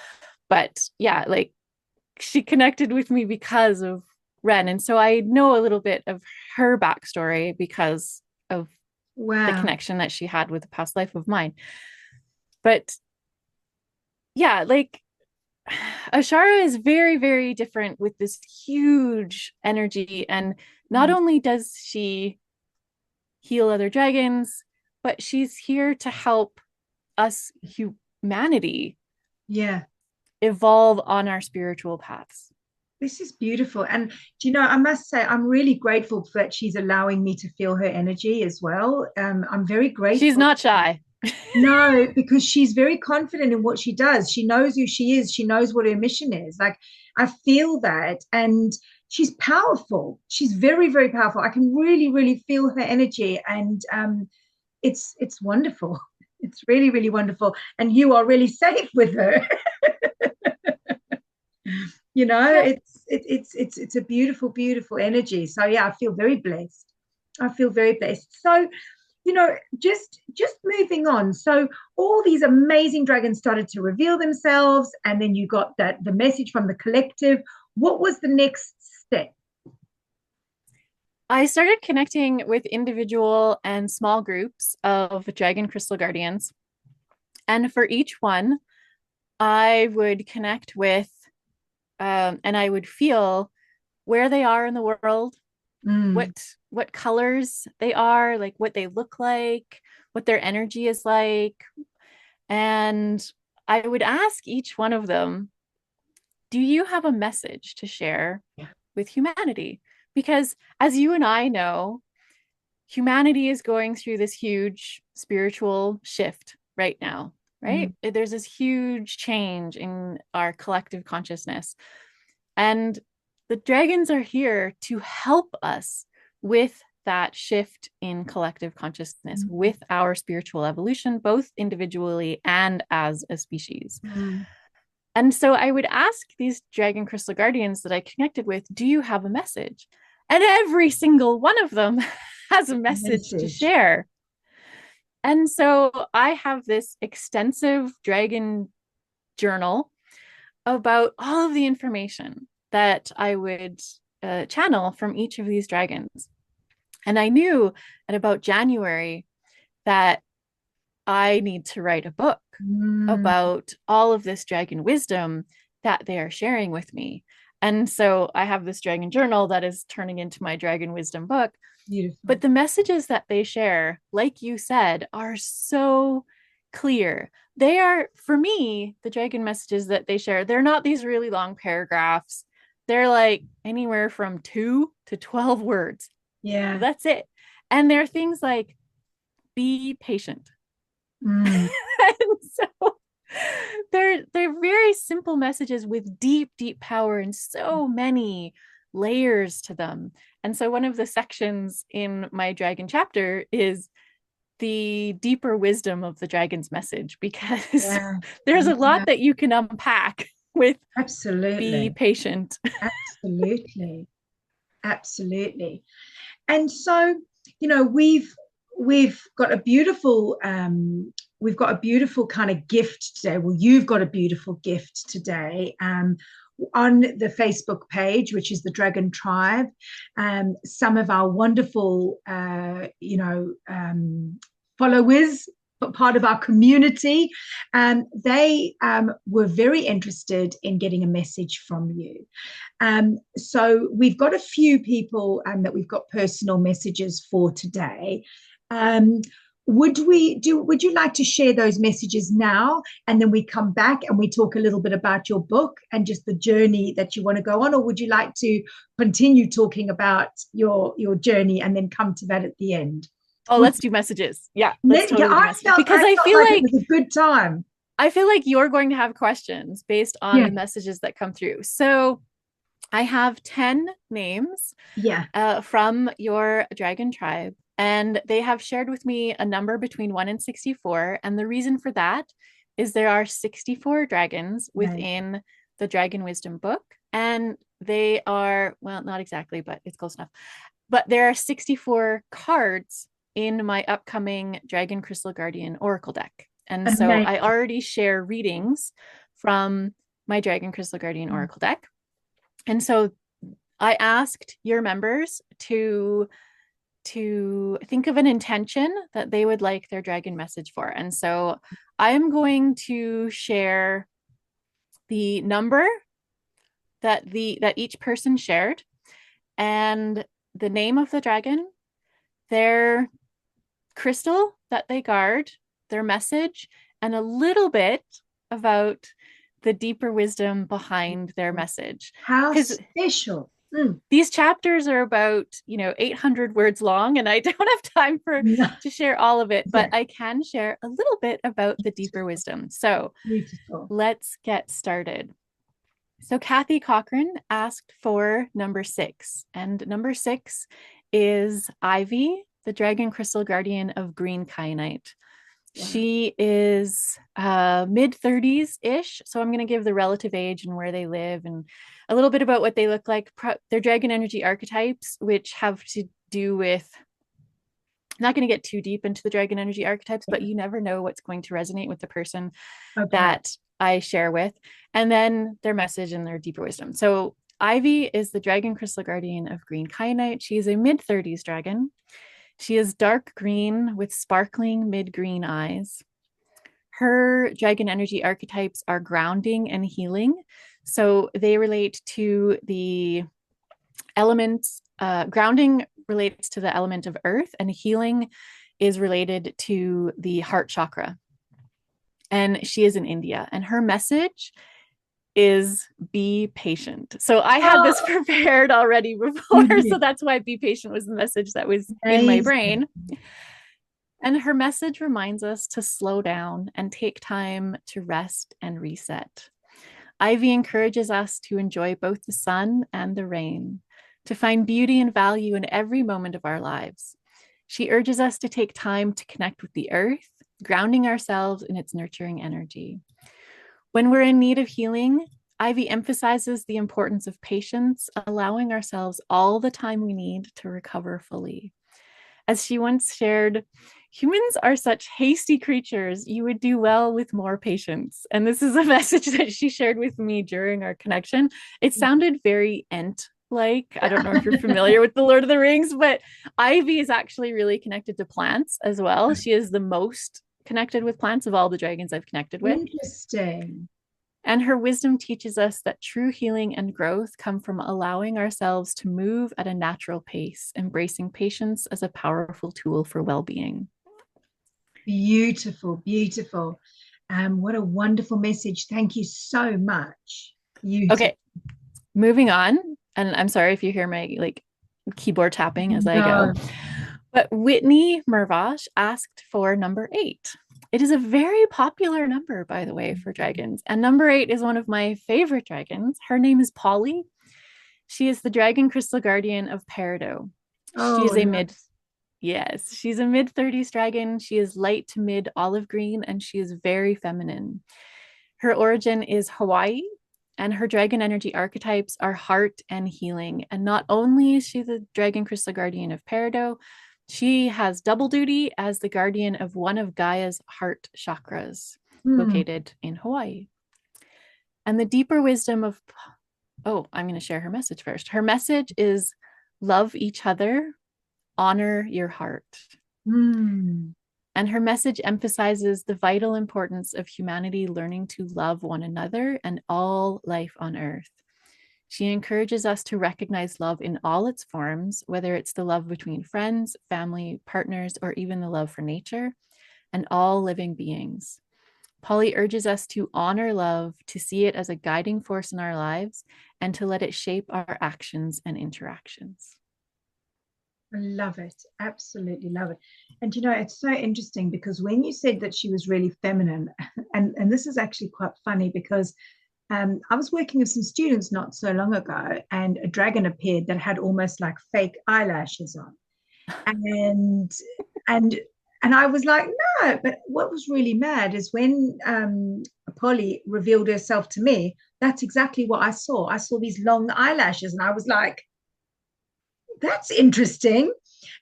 [SPEAKER 2] But yeah, like she connected with me because of Ren. And so I know a little bit of her backstory because of the
[SPEAKER 1] Wow.
[SPEAKER 2] connection that she had with a past life of mine. But yeah, like Ashara is very, very different with this huge energy. And not
[SPEAKER 1] Mm,
[SPEAKER 2] only does she heal other dragons, but she's here to help us humanity
[SPEAKER 1] yeah.
[SPEAKER 2] evolve on our spiritual paths.
[SPEAKER 1] This is beautiful. And do you know, I must say, I'm really grateful that she's allowing me to feel her energy as well. I'm very
[SPEAKER 2] She's
[SPEAKER 1] grateful.
[SPEAKER 2] not shy.
[SPEAKER 1] No, because she's very confident in what she does. She knows who she is. She knows what her mission is. Like, I feel that. And she's powerful. She's very, very powerful. I can really, really feel her energy. And it's wonderful. It's really, really wonderful. And you are really safe with her. You know,
[SPEAKER 2] Yeah,
[SPEAKER 1] it's a beautiful, beautiful energy. So yeah, I feel very blessed. I feel very blessed. So, you know, just moving on. So all these amazing dragons started to reveal themselves, and then you got that the message from the collective. What was the next step?
[SPEAKER 2] I started connecting with individual and small groups of Dragon Crystal Guardians. And for each one, I would connect with and I would feel where they are in the world, what
[SPEAKER 1] Mm,
[SPEAKER 2] what colors they are, like what they look like, what their energy is like. And I would ask each one of them, do you have a message to share with humanity? Because as you and I know, humanity is going through this huge spiritual shift right now, right?
[SPEAKER 1] mm,
[SPEAKER 2] There's this huge change in our collective consciousness. And the dragons are here to help us with that shift in collective consciousness,
[SPEAKER 1] mm,
[SPEAKER 2] with our spiritual evolution, both individually and as a species.
[SPEAKER 1] mm.
[SPEAKER 2] And so I would ask these dragon crystal guardians that I connected with, do you have a message? And every single one of them has a message to
[SPEAKER 1] Message.
[SPEAKER 2] share. And so I have this extensive dragon journal about all of the information that I would channel from each of these dragons. And I knew at about January that I need to write a book
[SPEAKER 1] Mm,
[SPEAKER 2] about all of this dragon wisdom that they are sharing with me. And so I have this dragon journal that is turning into my dragon wisdom book.
[SPEAKER 1] beautiful.
[SPEAKER 2] But the messages that they share, like you said, are so clear. They are, for me, the dragon messages that they share, they're not these really long paragraphs. They're like anywhere from 2 to 12 words.
[SPEAKER 1] Yeah.
[SPEAKER 2] That's it. And they're things like be patient.
[SPEAKER 1] Mm,
[SPEAKER 2] And so they're very simple messages with deep, deep power and so many layers to them. And so one of the sections in my dragon chapter is the deeper wisdom of the dragon's message, because
[SPEAKER 1] yeah.
[SPEAKER 2] there's a
[SPEAKER 1] Yeah.
[SPEAKER 2] lot that you can unpack with be
[SPEAKER 1] Absolutely.
[SPEAKER 2] patient.
[SPEAKER 1] Absolutely. Absolutely. And so, you know, we've got a beautiful we've got a beautiful kind of gift today. Well, you've got a beautiful gift today. On the Facebook page, which is the Dragon Tribe, some of our wonderful, followers, part of our community, they were very interested in getting a message from you. So we've got a few people that we've got personal messages for today. Um, would you like to share those messages now, and then we come back and we talk a little bit about your book and just the journey that you want to go on, or would you like to continue talking about your journey and then come to that at the end?
[SPEAKER 2] Oh, let's do messages. Yeah, let's
[SPEAKER 1] Yeah,
[SPEAKER 2] totally do messages, because
[SPEAKER 1] I felt like it was a good time.
[SPEAKER 2] I feel like you're going to have questions based on
[SPEAKER 1] Yeah,
[SPEAKER 2] the messages that come through. So I have 10 names
[SPEAKER 1] yeah.
[SPEAKER 2] from your dragon tribe. And they have shared with me a number between 1 and 64. And the reason for that is there are 64 dragons
[SPEAKER 1] Right.
[SPEAKER 2] within the Dragon Wisdom book. And they are, well, not exactly, but it's close enough. But there are 64 cards in my upcoming Dragon Crystal Guardian Oracle deck. And so I
[SPEAKER 1] Amazing.
[SPEAKER 2] already share readings from my Dragon Crystal Guardian Oracle deck. And so I asked your members to think of an intention that they would like their dragon message for. And so I'm going to share the number that each person shared and the name of the dragon, their crystal that they guard, their message, and a little bit about the deeper wisdom behind their message.
[SPEAKER 1] How
[SPEAKER 2] Because
[SPEAKER 1] special.
[SPEAKER 2] these chapters are about 800 words long, and I don't have time
[SPEAKER 1] No.
[SPEAKER 2] to share all of it, but
[SPEAKER 1] Yeah.
[SPEAKER 2] I can share a little bit about the deeper wisdom. So
[SPEAKER 1] Beautiful.
[SPEAKER 2] let's get started. So Kathy Cochran asked for number 6, and number 6 is Ivy, the Dragon Crystal Guardian of Green Kyanite.
[SPEAKER 1] Wow.
[SPEAKER 2] She is mid-30s ish. So I'm going to give the relative age and where they live and a little bit about what they look like. They're dragon energy archetypes, which have to do with, I'm not going to get too deep into the dragon energy archetypes, but you never know what's going to resonate with the person that I share with. And then their message and their deeper wisdom. So Ivy is the Dragon Crystal Guardian of Green Kyanite. She is a mid-30s dragon. She is dark green with sparkling mid-green eyes. Her dragon energy archetypes are grounding and healing. So they relate to the elements. Grounding relates to the element of earth, and healing is related to the heart chakra. And she is in India. And her message is be patient. So I had this prepared already before. So that's why be patient was the message that was in my brain. And her message reminds us to slow down and take time to rest and reset. Ivy encourages us to enjoy both the sun and the rain, to find beauty and value in every moment of our lives. She urges us to take time to connect with the earth, grounding ourselves in its nurturing energy. When we're in need of healing, Ivy emphasizes the importance of patience, allowing ourselves all the time we need to recover fully. As she once shared, humans are such hasty creatures. You would do well with more patience. And this is a message that she shared with me during our connection. It sounded very Ent like. I don't know if you're familiar with the Lord of the Rings, but Ivy is actually really connected to plants as well. She is the most connected with plants of all the dragons I've connected with.
[SPEAKER 1] Interesting.
[SPEAKER 2] And her wisdom teaches us that true healing and growth come from allowing ourselves to move at a natural pace, embracing patience as a powerful tool for well-being.
[SPEAKER 1] Beautiful, beautiful. What a wonderful message. Thank you so much.
[SPEAKER 2] Okay, moving on. And I'm sorry if you hear my keyboard tapping as I go. But Whitney Mervash asked for number 8. It is a very popular number, by the way, for dragons. And number 8 is one of my favorite dragons. Her name is Polly. She is the Dragon Crystal Guardian of Peridot. She is she's a mid-30s dragon. She is light to mid olive green, and she is very feminine. Her origin is Hawaii, and her dragon energy archetypes are heart and healing. And not only is she the Dragon Crystal Guardian of Peridot, she has double duty as the guardian of one of Gaia's heart chakras located in Hawaii. And the deeper wisdom of, I'm going to share her message first. Her message is love each other, honor your heart. And her message emphasizes the vital importance of humanity learning to love one another and all life on earth. She encourages us to recognize love in all its forms, whether it's the love between friends, family, partners, or even the love for nature and all living beings. Polly urges us to honor love, to see it as a guiding force in our lives, and to let it shape our actions and interactions.
[SPEAKER 1] I love it. Absolutely love it. And it's so interesting because when you said that she was really feminine, and this is actually quite funny because I was working with some students not so long ago, and a dragon appeared that had almost like fake eyelashes on. and and and I was like, no. But what was really mad is when Polly revealed herself to me. That's exactly what I saw. I saw these long eyelashes, and I was like, that's interesting.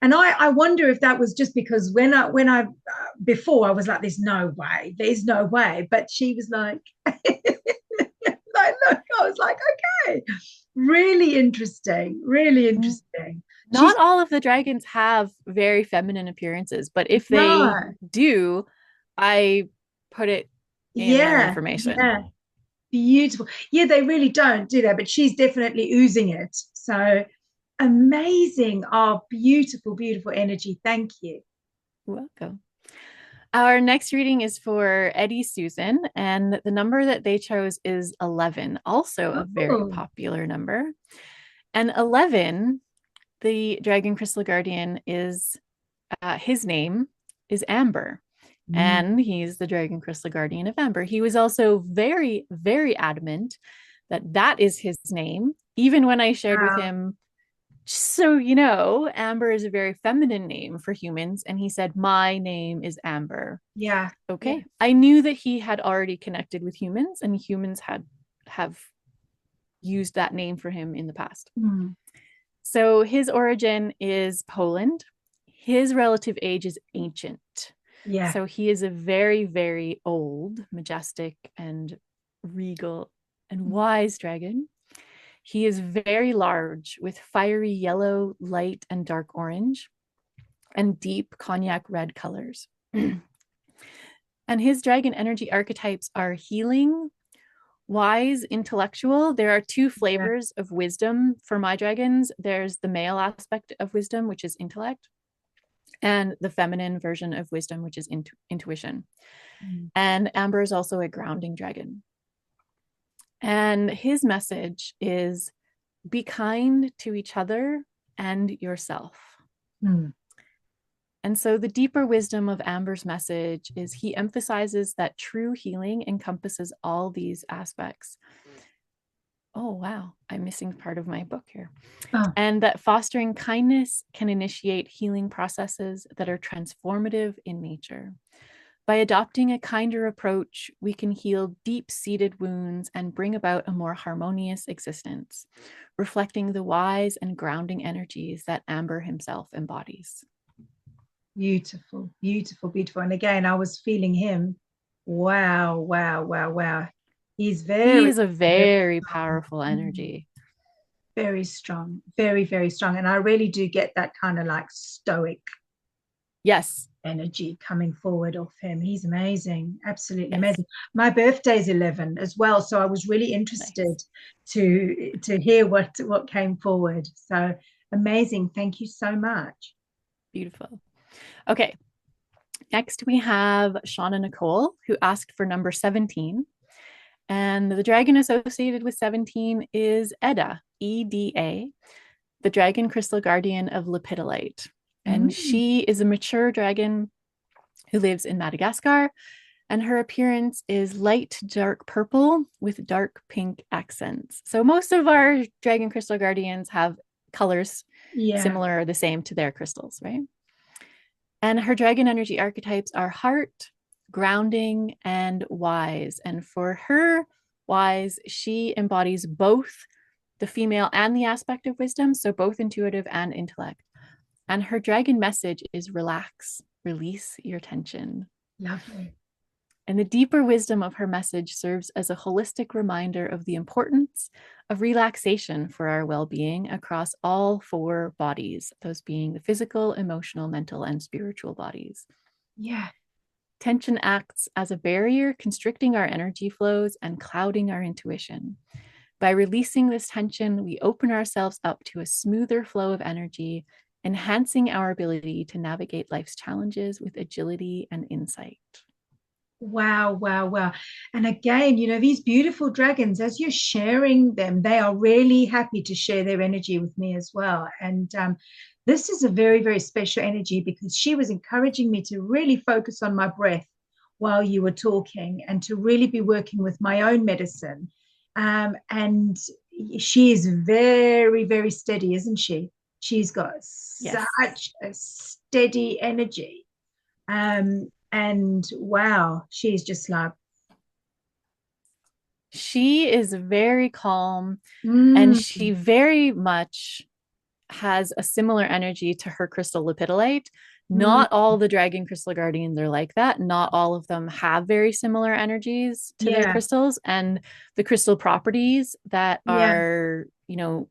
[SPEAKER 1] And I wonder if that was just because when I before I was like, there's no way. But she was like, like, look, I was like, okay, really interesting, really interesting. She's
[SPEAKER 2] Not all of the dragons have very feminine appearances, but if they
[SPEAKER 1] no,
[SPEAKER 2] do, I put it in their
[SPEAKER 1] yeah,
[SPEAKER 2] information.
[SPEAKER 1] yeah, beautiful. Yeah, they really don't, do they? But she's definitely oozing it. So amazing. Oh, beautiful, beautiful energy. Thank you.
[SPEAKER 2] Welcome. Our next reading is for Eddie Susan, and the number that they chose is 11, also a very
[SPEAKER 1] Oh,
[SPEAKER 2] popular number. And 11, the Dragon Crystal Guardian, is his name is Amber,
[SPEAKER 1] mm,
[SPEAKER 2] and he's the Dragon Crystal Guardian of Amber. He was also very, very adamant that that is his name, even when I shared with
[SPEAKER 1] wow.
[SPEAKER 2] him, so you know, Amber is a very feminine name for humans, and he said, my name is Amber.
[SPEAKER 1] Yeah, yeah.
[SPEAKER 2] Okay, I knew that he had already connected with humans, and humans have used that name for him in the past.
[SPEAKER 1] Mm,
[SPEAKER 2] So his origin is Poland. His relative age is ancient.
[SPEAKER 1] yeah.
[SPEAKER 2] So he is a very, very old, majestic, and regal and wise dragon. He is very large with fiery yellow, light, and dark orange, and deep cognac red colors. And his dragon energy archetypes are healing, wise, intellectual. There are two
[SPEAKER 1] Yeah.
[SPEAKER 2] flavors of wisdom for my dragons. There's the male aspect of wisdom, which is intellect, and the feminine version of wisdom, which is intuition.
[SPEAKER 1] Mm,
[SPEAKER 2] And Amber is also a grounding dragon. And his message is be kind to each other and yourself.
[SPEAKER 1] mm,
[SPEAKER 2] And so the deeper wisdom of Amber's message is he emphasizes that true healing encompasses all these aspects. Oh, wow. I'm missing part of my book here.
[SPEAKER 1] oh,
[SPEAKER 2] And that fostering kindness can initiate healing processes that are transformative in nature. By adopting a kinder approach, we can heal deep seated wounds and bring about a more harmonious existence, reflecting the wise and grounding energies that Amber himself embodies.
[SPEAKER 1] beautiful, beautiful, beautiful. And again, I was feeling him. Wow, wow, wow, wow. He's
[SPEAKER 2] He
[SPEAKER 1] very,
[SPEAKER 2] is a
[SPEAKER 1] very
[SPEAKER 2] very
[SPEAKER 1] strong.
[SPEAKER 2] powerful
[SPEAKER 1] Mm,
[SPEAKER 2] energy.
[SPEAKER 1] very strong, very, very strong. And I really do get that kind of like stoic
[SPEAKER 2] Yes,
[SPEAKER 1] energy coming forward off him. He's amazing, absolutely
[SPEAKER 2] yes,
[SPEAKER 1] amazing. My birthday's 11 as well, so I was really
[SPEAKER 2] nice,
[SPEAKER 1] interested to hear what came forward. So amazing. Thank you so much.
[SPEAKER 2] beautiful. Okay, next we have Shauna Nicole, who asked for number 17. And the dragon associated with 17 is Edda, EDA, the dragon crystal guardian of Lepidolite. And
[SPEAKER 1] Mm,
[SPEAKER 2] she is a mature dragon who lives in Madagascar. And her appearance is light dark purple with dark pink accents. So most of our dragon crystal guardians have colors
[SPEAKER 1] yeah.
[SPEAKER 2] similar or the same to their crystals, right? And her dragon energy archetypes are heart, grounding, and wise. And for her, wise, she embodies both the female and the aspect of wisdom, so both intuitive and intellect. And her dragon message is relax, release your tension.
[SPEAKER 1] Lovely.
[SPEAKER 2] And the deeper wisdom of her message serves as a holistic reminder of the importance of relaxation for our well being across all four bodies, those being the physical, emotional, mental, and spiritual bodies.
[SPEAKER 1] Yeah.
[SPEAKER 2] Tension acts as a barrier, constricting our energy flows and clouding our intuition. By releasing this tension, we open ourselves up to a smoother flow of energy, enhancing our ability to navigate life's challenges with agility and insight.
[SPEAKER 1] Wow, wow, wow. And again, these beautiful dragons, as you're sharing them, they are really happy to share their energy with me as well. And this is a very, very special energy because she was encouraging me to really focus on my breath while you were talking and to really be working with my own medicine. And she is very, very steady, isn't she? She's got
[SPEAKER 2] Yes.
[SPEAKER 1] such a steady energy. And wow, she's just like,
[SPEAKER 2] She is very calm and
[SPEAKER 1] mm,
[SPEAKER 2] she very much has a similar energy to her crystal lepidolite.
[SPEAKER 1] mm,
[SPEAKER 2] Not all the dragon crystal guardians are like that. Not all of them have very similar energies to their
[SPEAKER 1] yeah,
[SPEAKER 2] crystals, and the crystal properties that
[SPEAKER 1] yeah.
[SPEAKER 2] are,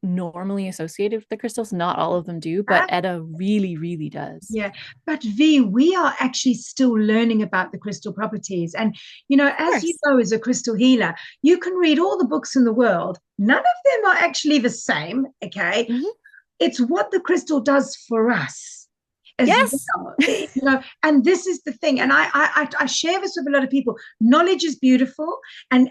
[SPEAKER 2] normally associated with the crystals, not all of them do, but Etta really, really does.
[SPEAKER 1] Yeah, but V, we are actually still learning about the crystal properties. And,
[SPEAKER 2] Of
[SPEAKER 1] as you
[SPEAKER 2] course.
[SPEAKER 1] know, as a crystal healer, you can read all the books in the world. None of them are actually the same. Okay.
[SPEAKER 2] Mhm.
[SPEAKER 1] It's what the crystal does for us as
[SPEAKER 2] Yes.
[SPEAKER 1] well. And this is the thing. And I share this with a lot of people. Knowledge is beautiful, and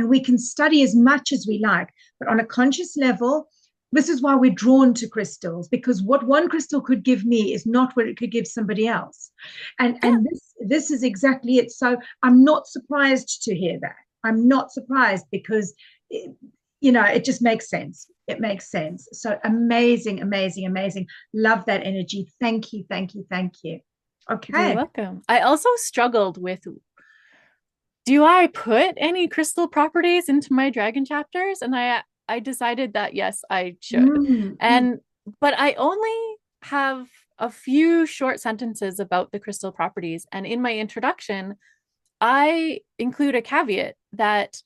[SPEAKER 1] we can study as much as we like, but on a conscious level, this is why we're drawn to crystals, because what one crystal could give me is not what it could give somebody else. And
[SPEAKER 2] Yeah.
[SPEAKER 1] and this is exactly it. So I'm not surprised to hear that. I'm not surprised, because it just makes sense. It makes sense. So amazing, amazing, amazing. Love that energy. Thank you, thank you, thank you.
[SPEAKER 2] You're
[SPEAKER 1] Okay.
[SPEAKER 2] welcome. I also struggled with, do I put any crystal properties into my dragon chapters? And I decided that yes, I should.
[SPEAKER 1] Mm, mm,
[SPEAKER 2] And but I only have a few short sentences about the crystal properties. And in my introduction, I include a caveat that,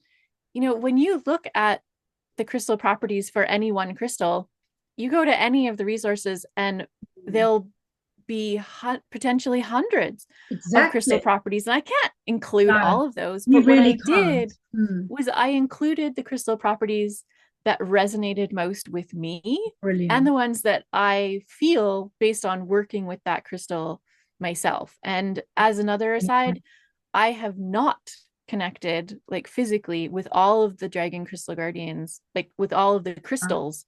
[SPEAKER 2] when you look at the crystal properties for any one crystal, you go to any of the resources and they'll be potentially hundreds of crystal
[SPEAKER 1] exactly.
[SPEAKER 2] properties. And I can't include
[SPEAKER 1] No,
[SPEAKER 2] all of those.
[SPEAKER 1] you
[SPEAKER 2] But what I
[SPEAKER 1] really can't.
[SPEAKER 2] did
[SPEAKER 1] Mm,
[SPEAKER 2] was I included the crystal properties that resonated most with me and
[SPEAKER 1] brilliant.
[SPEAKER 2] the ones that I feel based on working with that crystal myself. And as another
[SPEAKER 1] Yeah.
[SPEAKER 2] aside, I have not connected like physically with all of the dragon crystal guardians, like with all of the crystals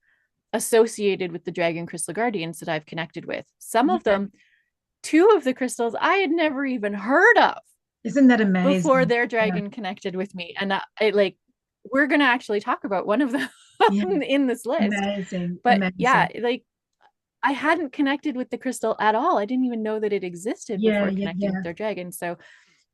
[SPEAKER 2] associated with the dragon crystal guardians that I've connected with. Some of
[SPEAKER 1] Yeah.
[SPEAKER 2] them, two of the crystals I had never even heard of
[SPEAKER 1] Isn't that
[SPEAKER 2] before
[SPEAKER 1] amazing?
[SPEAKER 2] their
[SPEAKER 1] Yeah.
[SPEAKER 2] dragon connected with me. And like, we're going to actually talk about one of them
[SPEAKER 1] Yeah.
[SPEAKER 2] in this list.
[SPEAKER 1] Amazing.
[SPEAKER 2] But yeah,
[SPEAKER 1] Amazing.
[SPEAKER 2] like, I hadn't connected with the crystal at all. I didn't even know that it existed
[SPEAKER 1] Yeah.
[SPEAKER 2] before
[SPEAKER 1] Yeah.
[SPEAKER 2] connecting with
[SPEAKER 1] Yeah.
[SPEAKER 2] their dragon. So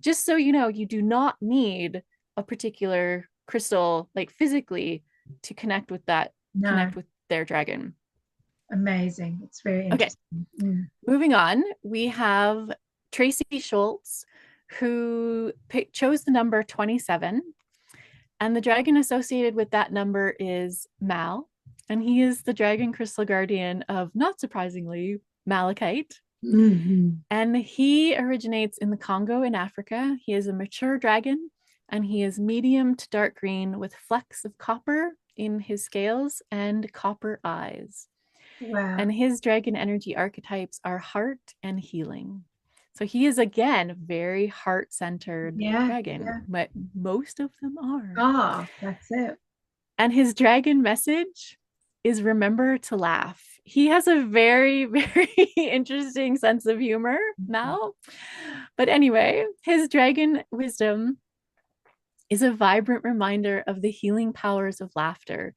[SPEAKER 2] just so you know, you do not need a particular crystal like physically to
[SPEAKER 1] No.
[SPEAKER 2] connect with their dragon.
[SPEAKER 1] Amazing. It's very
[SPEAKER 2] Okay,
[SPEAKER 1] interesting. Mm.
[SPEAKER 2] moving on, we have Tracy Schultz, who chose the number 27, and the dragon associated with that number is Mal, and he is the dragon crystal guardian of, not surprisingly, Malachite.
[SPEAKER 1] Mhm.
[SPEAKER 2] And he originates in the Congo in Africa. He is a mature dragon, and he is medium to dark green with flecks of copper in his scales and copper eyes.
[SPEAKER 1] Wow.
[SPEAKER 2] And his dragon energy archetypes are heart and healing. So he is again very heart-centered
[SPEAKER 1] Yeah.
[SPEAKER 2] dragon,
[SPEAKER 1] Yeah.
[SPEAKER 2] but most of them are.
[SPEAKER 1] Ah, that's it.
[SPEAKER 2] And his dragon message is remember to laugh. He has a very, very interesting sense of humor now. But anyway, his dragon wisdom is a vibrant reminder of the healing powers of laughter,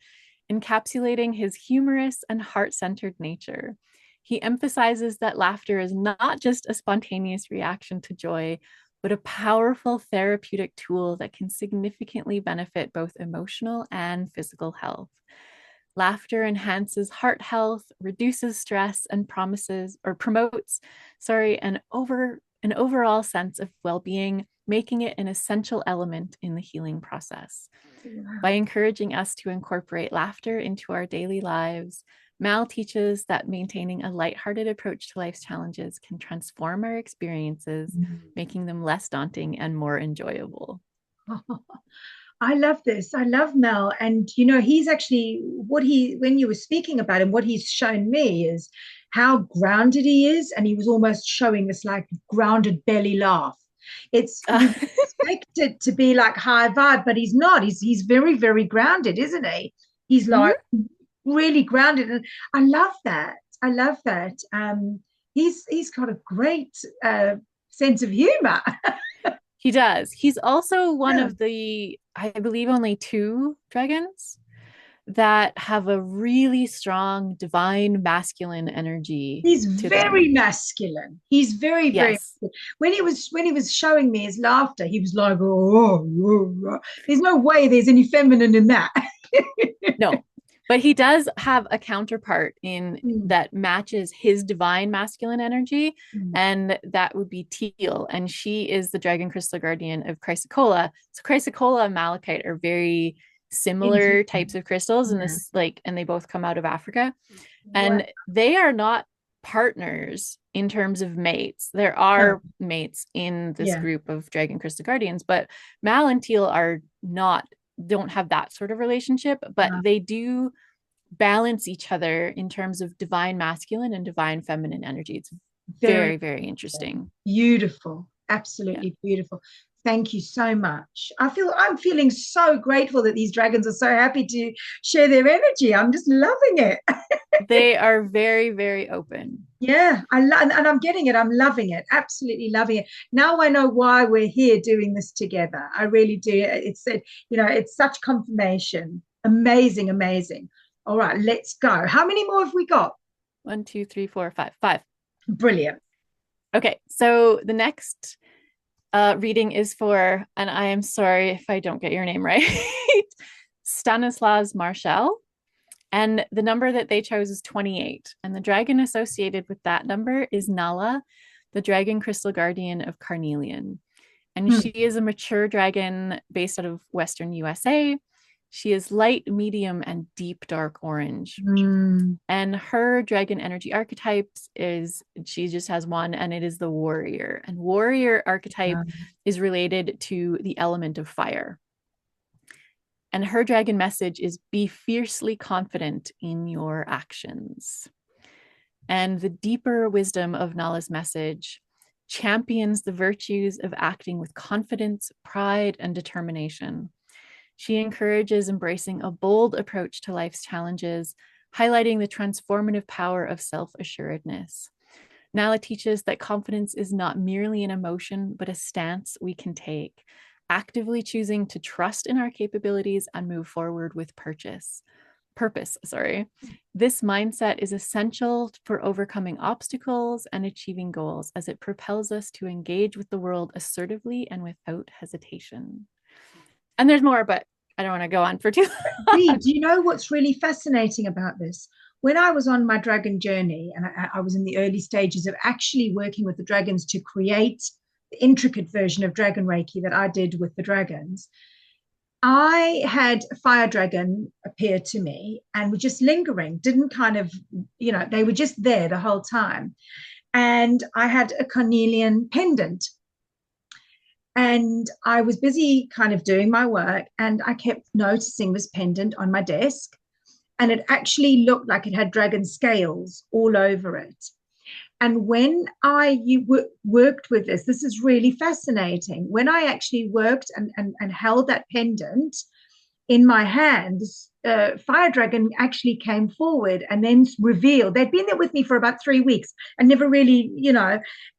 [SPEAKER 2] encapsulating his humorous and heart centered nature. He emphasizes that laughter is not just a spontaneous reaction to joy, but a powerful therapeutic tool that can significantly benefit both emotional and physical health. Laughter enhances heart health, reduces stress, and promotes, an overall sense of well-being, making it an essential element in the healing process. By
[SPEAKER 1] Wow.
[SPEAKER 2] encouraging us to incorporate laughter into our daily lives, Mal teaches that maintaining a lighthearted approach to life's challenges can transform our experiences, making them less daunting and more enjoyable.
[SPEAKER 1] I love this. I love Mel. And he's actually when you were speaking about him, what he's shown me is how grounded he is. And he was almost showing this like grounded belly laugh. It's you expect it to be like high vibe, but he's not. He's very, very grounded, isn't he? He's like
[SPEAKER 2] Mhm.
[SPEAKER 1] really grounded. And I love that. I love that. He's got a great sense of humor.
[SPEAKER 2] He does. He's also one
[SPEAKER 1] Yeah.
[SPEAKER 2] of the, I believe, only two dragons that have a really strong divine masculine energy
[SPEAKER 1] He's
[SPEAKER 2] to
[SPEAKER 1] very
[SPEAKER 2] them.
[SPEAKER 1] masculine. He's very, very
[SPEAKER 2] Yes.
[SPEAKER 1] when he was showing me his laughter, he was like, oh, oh, oh. There's no way there's any feminine in that.
[SPEAKER 2] No, but he does have a counterpart in
[SPEAKER 1] Mm,
[SPEAKER 2] that matches his divine masculine energy,
[SPEAKER 1] mm.
[SPEAKER 2] and that would be Teal, and she is the dragon crystal guardian of Chrysocolla. So Chrysocolla and Malachite are very similar
[SPEAKER 1] Interesting.
[SPEAKER 2] types of crystals, and
[SPEAKER 1] Yeah.
[SPEAKER 2] this like, and they both come out of Africa,
[SPEAKER 1] Wow.
[SPEAKER 2] and they are not partners in terms of mates. There are mates in this
[SPEAKER 1] Yeah.
[SPEAKER 2] group of dragon crystal guardians, but Mal and Teal are not, don't have that sort of relationship, but
[SPEAKER 1] Wow.
[SPEAKER 2] they do balance each other in terms of divine masculine and divine feminine energy. It's
[SPEAKER 1] Very
[SPEAKER 2] very, very interesting.
[SPEAKER 1] beautiful.
[SPEAKER 2] Yeah.
[SPEAKER 1] Absolutely beautiful. Thank you so much. I'm feeling so grateful that these dragons are so happy to share their energy. I'm just loving it.
[SPEAKER 2] They are very, very open.
[SPEAKER 1] Yeah, I love, and I'm getting it. I'm loving it. Absolutely loving it. Now I know why we're here doing this together. I really do. It's such confirmation. Amazing, amazing. All right, let's go. How many more have we got?
[SPEAKER 2] One, two, three, four, five. Five.
[SPEAKER 1] Brilliant.
[SPEAKER 2] Okay. So the next reading is for, and I am sorry if I don't get your name right, Stanislas Marshall. And the number that they chose is 28. And the dragon associated with that number is Nala, the dragon crystal guardian of Carnelian. And
[SPEAKER 1] Hmm.
[SPEAKER 2] she is a mature dragon based out of Western USA. She is light, medium, and deep dark orange.
[SPEAKER 1] Hmm.
[SPEAKER 2] And her dragon energy archetypes is, she just has one, and it is the warrior. And warrior archetype is related to the element of fire. And her dragon message is be fiercely confident in your actions. And the deeper wisdom of Nala's message champions the virtues of acting with confidence, pride, and determination. She encourages embracing a bold approach to life's challenges, highlighting the transformative power of self assuredness. Nala teaches that confidence is not merely an emotion, but a stance we can take, actively choosing to trust in our capabilities and move forward with purpose. This mindset is essential for overcoming obstacles and achieving goals as it propels us to engage with the world assertively and without hesitation. And there's more, but I don't want to go on for too
[SPEAKER 1] Dee,
[SPEAKER 2] long.
[SPEAKER 1] do you know what's really fascinating about this? When I was on my dragon journey, and I was in the early stages of actually working with the dragons to create the intricate version of Dragon Reiki that I did with the dragons, I had a fire dragon appear to me and were just lingering, didn't kind of, they were just there the whole time. And I had a carnelian pendant. And I was busy kind of doing my work, and I kept noticing this pendant on my desk. And it actually looked like it had dragon scales all over it. And when worked with this is really fascinating. When I actually worked and held that pendant in my hands, Fire Dragon actually came forward and then revealed they'd been there with me for about 3 weeks and never really,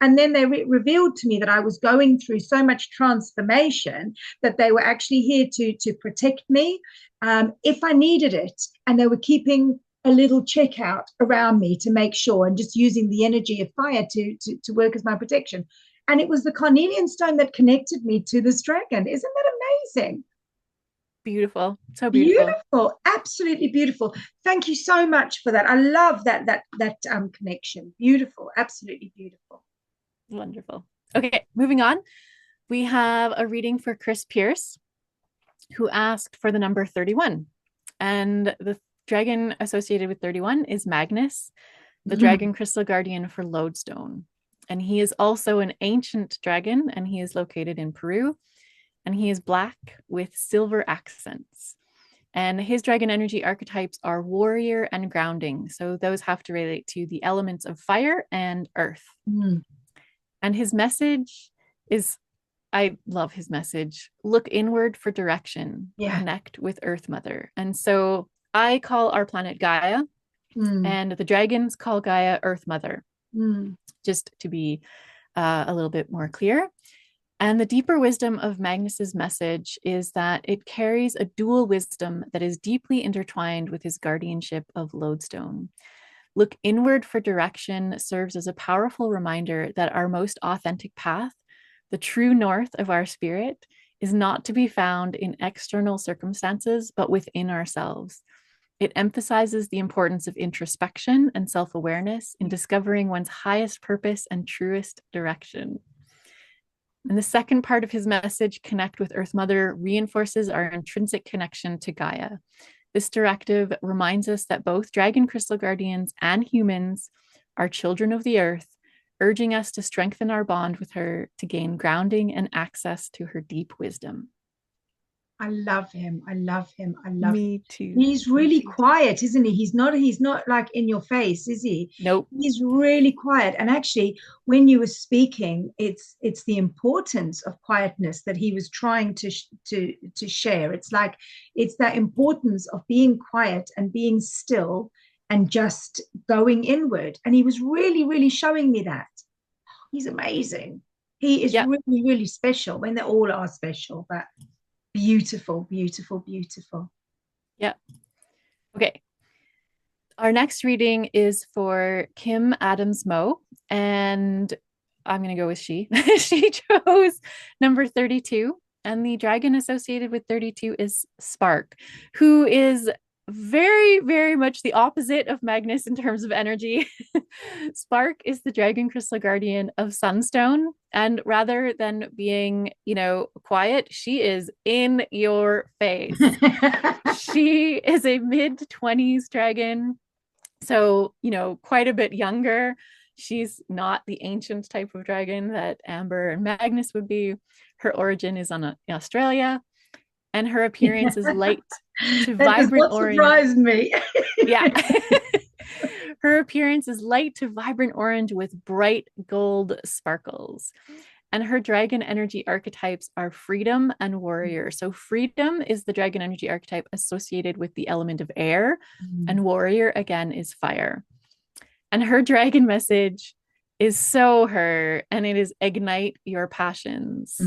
[SPEAKER 1] and then they revealed to me that I was going through so much transformation that they were actually here to protect me if I needed it. And they were keeping a little checkout around me to make sure, and just using the energy of fire to work as my protection. And it was the carnelian stone that connected me to this dragon. Isn't that amazing?
[SPEAKER 2] Beautiful. So beautiful.
[SPEAKER 1] Beautiful, absolutely beautiful. Thank you so much for that. I love that connection. Beautiful, absolutely beautiful.
[SPEAKER 2] Wonderful. Okay, moving on. We have a reading for Chris Pierce, who asked for the number 31. And the dragon associated with 31 is Magnus, the dragon crystal guardian for Lodestone. And he is also an ancient dragon, and he is located in Peru. And he is black with silver accents. And his dragon energy archetypes are warrior and grounding. So those have to relate to the elements of fire and earth. And his message is, I love his message. Look inward for direction.
[SPEAKER 1] Yeah.
[SPEAKER 2] Connect with Earth Mother. And so I call our planet Gaia, and the dragons call Gaia Earth Mother, just to be a little bit more clear. And the deeper wisdom of Magnus's message is that it carries a dual wisdom that is deeply intertwined with his guardianship of Lodestone. Look inward for direction serves as a powerful reminder that our most authentic path, the true north of our spirit, is not to be found in external circumstances, but within ourselves. It emphasizes the importance of introspection and self-awareness in discovering one's highest purpose and truest direction. And the second part of his message, Connect with Earth Mother, reinforces our intrinsic connection to Gaia. This directive reminds us that both Dragon Crystal Guardians and humans are children of the earth, urging us to strengthen our bond with her to gain grounding and access to her deep wisdom.
[SPEAKER 1] I love him. I love him. I love him.
[SPEAKER 2] Me too.
[SPEAKER 1] He's really quiet, isn't he? He's not like in your face, is he?
[SPEAKER 2] Nope.
[SPEAKER 1] He's really quiet. And actually, when you were speaking, it's the importance of quietness that he was trying to share. It's like it's that importance of being quiet and being still and just going inward. And he was really, really showing me that. He's amazing. He is really, really special. When they all are special, but beautiful, beautiful, beautiful.
[SPEAKER 2] Yeah. Okay. Our next reading is for Kim Adams Moe, and I'm going to go with she. She chose number 32, and the dragon associated with 32 is Spark, who is very, very much the opposite of Magnus in terms of energy. Spark is the dragon crystal guardian of Sunstone. And rather than being, quiet, she is in your face. She is a mid-20s dragon. So, quite a bit younger. She's not the ancient type of dragon that Amber and Magnus would be. Her origin is in Australia. And her appearance is light to vibrant orange.
[SPEAKER 1] That surprised me.
[SPEAKER 2] Yeah. Her appearance is light to vibrant orange with bright gold sparkles. And her dragon energy archetypes are freedom and warrior. So freedom is the dragon energy archetype associated with the element of air, and warrior again is fire. And her dragon message is so her, and it is ignite your passions.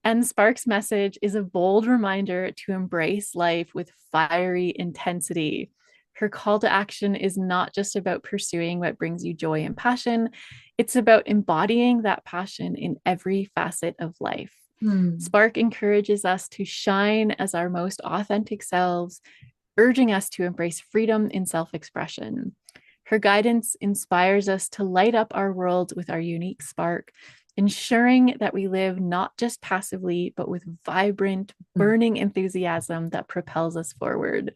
[SPEAKER 2] And Spark's message is a bold reminder to embrace life with fiery intensity. Her call to action is not just about pursuing what brings you joy and passion. It's about embodying that passion in every facet of life. Spark encourages us to shine as our most authentic selves, urging us to embrace freedom in self-expression. Her guidance inspires us to light up our world with our unique spark, ensuring that we live not just passively, but with vibrant, burning enthusiasm that propels us forward.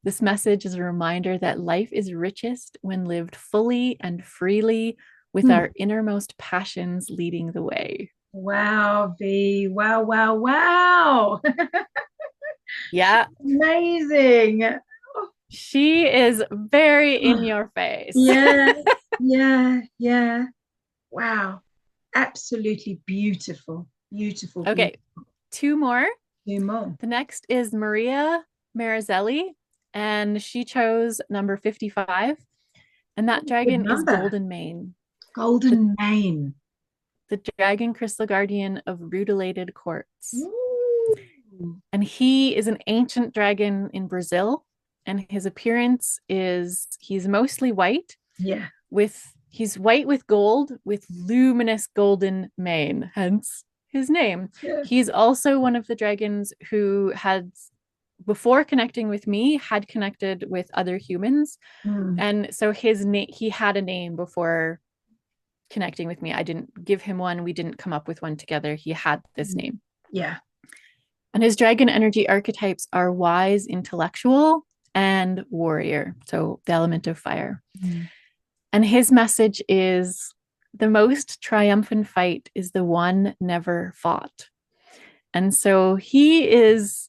[SPEAKER 2] This message is a reminder that life is richest when lived fully and freely, with our innermost passions leading the way.
[SPEAKER 1] Wow, V. Wow, wow, wow.
[SPEAKER 2] Yeah.
[SPEAKER 1] Amazing.
[SPEAKER 2] She is very in your face.
[SPEAKER 1] Yeah, yeah. Wow. Absolutely beautiful. Beautiful.
[SPEAKER 2] Okay.
[SPEAKER 1] Beautiful.
[SPEAKER 2] Two more.
[SPEAKER 1] The
[SPEAKER 2] next is Maria Marizelli, and she chose number 55. And that dragon is Golden Mane.
[SPEAKER 1] Golden Mane.
[SPEAKER 2] The dragon crystal guardian of rutilated quartz. And he is an ancient dragon in Brazil. And his appearance is, he's mostly white.
[SPEAKER 1] Yeah.
[SPEAKER 2] He's white with gold with luminous golden mane, hence his name. Yeah. He's also one of the dragons who had, before connecting with me, had connected with other humans. And so he had a name before connecting with me. I didn't give him one. We didn't come up with one together. He had this name.
[SPEAKER 1] Yeah.
[SPEAKER 2] And his dragon energy archetypes are wise, intellectual, and warrior. So the element of fire. And his message is, the most triumphant fight is the one never fought. And so he is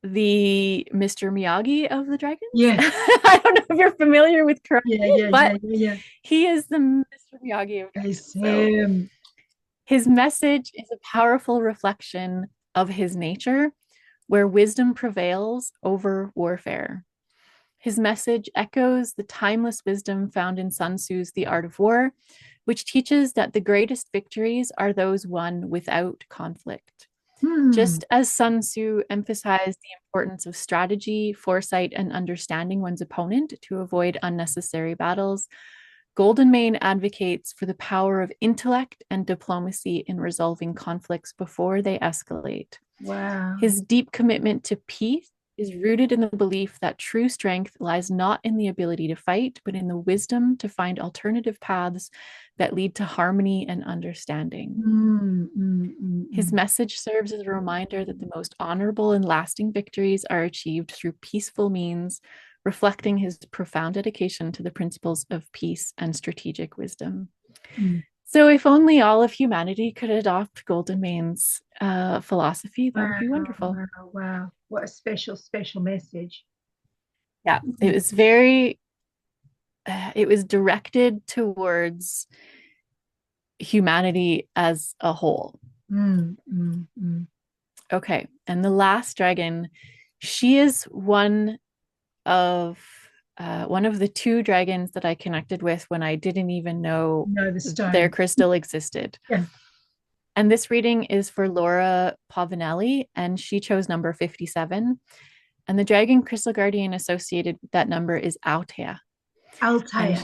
[SPEAKER 2] the Mr. Miyagi of the dragons.
[SPEAKER 1] Yeah.
[SPEAKER 2] I don't know if you're familiar with karate, but he is the Mr. Miyagi of dragons. So his message is a powerful reflection of his nature, where wisdom prevails over warfare. His message echoes the timeless wisdom found in Sun Tzu's The Art of War, which teaches that the greatest victories are those won without conflict.
[SPEAKER 1] Hmm.
[SPEAKER 2] Just as Sun Tzu emphasized the importance of strategy, foresight, and understanding one's opponent to avoid unnecessary battles, Golden Mane advocates for the power of intellect and diplomacy in resolving conflicts before they escalate.
[SPEAKER 1] Wow.
[SPEAKER 2] His deep commitment to peace is rooted in the belief that true strength lies not in the ability to fight, but in the wisdom to find alternative paths that lead to harmony and understanding.
[SPEAKER 1] Mm, mm, mm,
[SPEAKER 2] His
[SPEAKER 1] mm.
[SPEAKER 2] message serves as a reminder that the most honorable and lasting victories are achieved through peaceful means, reflecting his profound dedication to the principles of peace and strategic wisdom.
[SPEAKER 1] Mm.
[SPEAKER 2] So, if only all of humanity could adopt Golden Mane's philosophy, that would
[SPEAKER 1] Wow,
[SPEAKER 2] be wonderful.
[SPEAKER 1] wow, wow. What a special, special message.
[SPEAKER 2] Yeah,
[SPEAKER 1] Mm,
[SPEAKER 2] it was directed towards humanity as a whole.
[SPEAKER 1] mm, mm, mm.
[SPEAKER 2] Okay, and the last dragon, she is of one of the two dragons that I connected with when I didn't even know
[SPEAKER 1] No, the
[SPEAKER 2] their
[SPEAKER 1] stone.
[SPEAKER 2] crystal existed.
[SPEAKER 1] Yeah.
[SPEAKER 2] And this reading is for Laura Pavanelli, and she chose number 57. And the dragon crystal guardian associated with that number is Autea. And
[SPEAKER 1] Altair.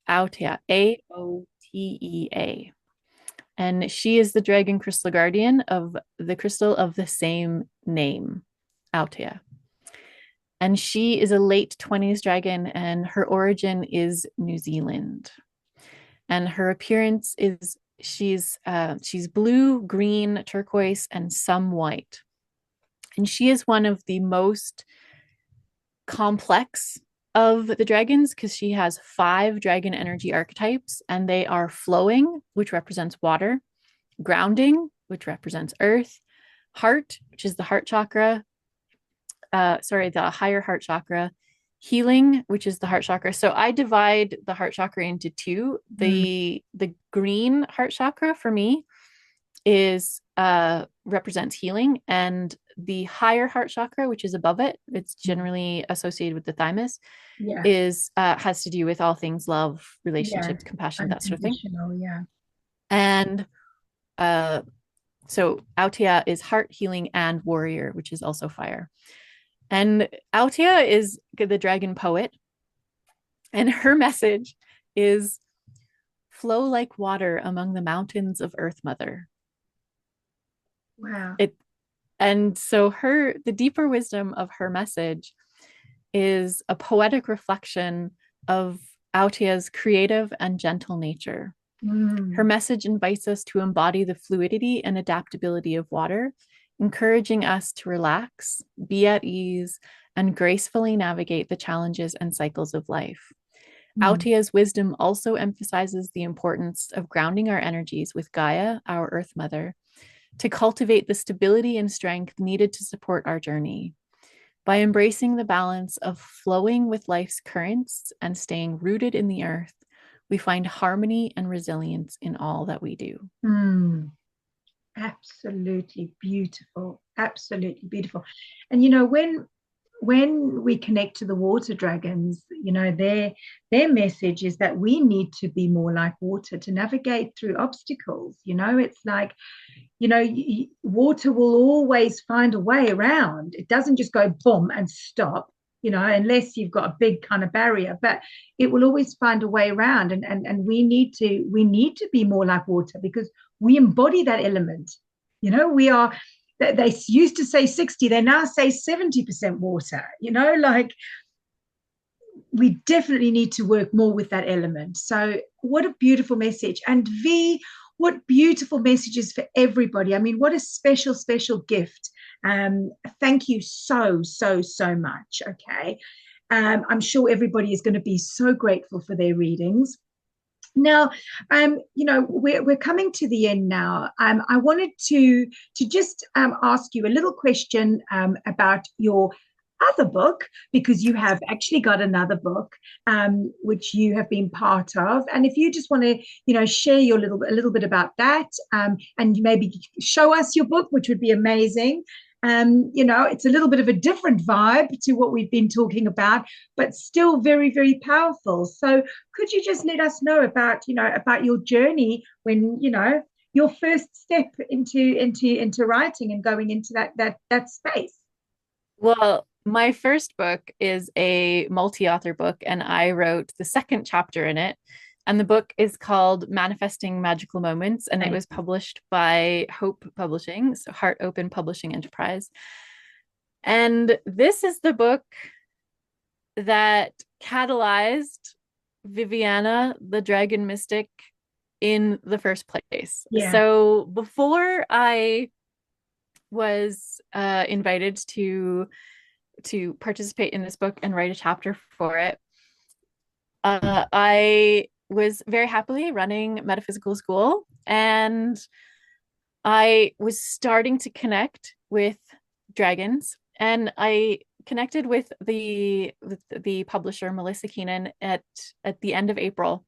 [SPEAKER 2] Autea, Aotea. And she is the dragon crystal guardian of the crystal of the same name, Autea. And she is a late 20s dragon, and her origin is New Zealand. And her appearance is she's blue, green, turquoise, and some white. And she is one of the most complex of the dragons because she has 5 dragon energy archetypes, and they are flowing, which represents water, grounding, which represents earth, heart, which is the heart chakra, the higher heart chakra, healing, which is the heart chakra. So I divide the heart chakra into two.
[SPEAKER 1] Mm,
[SPEAKER 2] The green heart chakra for me is represents healing, and the higher heart chakra, which is above it, it's generally associated with the thymus,
[SPEAKER 1] yeah,
[SPEAKER 2] is has to do with all things love,
[SPEAKER 1] yeah.
[SPEAKER 2] relationships, compassion, that sort of thing.
[SPEAKER 1] Unconditional, yeah.
[SPEAKER 2] And uh so Autea is heart, healing, and warrior, which is also fire. And Autea is the dragon poet, and her message is flow like water among the mountains of Earth Mother.
[SPEAKER 1] Wow.
[SPEAKER 2] It and so the deeper wisdom of her message is a poetic reflection of Autea's creative and gentle nature. Her
[SPEAKER 1] Mm,
[SPEAKER 2] message invites us to embody the fluidity and adaptability of water, encouraging us to relax, be at ease, and gracefully navigate the challenges and cycles of life.
[SPEAKER 1] mm,
[SPEAKER 2] Autea's wisdom also emphasizes the importance of grounding our energies with Gaia, our Earth Mother, to cultivate the stability and strength needed to support our journey. By embracing the balance of flowing with life's currents and staying rooted in the earth, we find harmony and resilience in all that we do.
[SPEAKER 1] mm. Absolutely beautiful. Absolutely beautiful. And when we connect to the water dragons, their message is that we need to be more like water to navigate through obstacles. It's like, water will always find a way around. It doesn't just go boom and stop, unless you've got a big kind of barrier, but it will always find a way around. And we need to be more like water because we embody that element. We are, they used to say 60, they now say 70% water, like we definitely need to work more with that element. So what a beautiful message. And V, what beautiful messages for everybody. I mean, what a special, special gift. Thank you so, so, so much. Okay. I'm sure everybody is going to be so grateful for their readings. Now, we're coming to the end now. I wanted to just ask you a little question about your other book, because you have actually got another book which you have been part of. And if you just want to, share a little bit about that, and maybe show us your book, which would be amazing. It's a little bit of a different vibe to what we've been talking about, but still very, very powerful. So could you just let us know about your journey when, your first step into writing and going into that space?
[SPEAKER 2] Well, my first book is a multi-author book, and I wrote the second chapter in it. And the book is called Manifesting Magical Moments, and it was published by Hope Publishing, so Heart Open Publishing Enterprise. And this is the book that catalyzed Vivyana, the dragon mystic, in the first place.
[SPEAKER 1] Yeah.
[SPEAKER 2] So before I was invited to participate in this book and write a chapter for it, I was very happily running metaphysical school, and I was starting to connect with dragons, and I connected with the publisher Melissa Keenan at the end of April.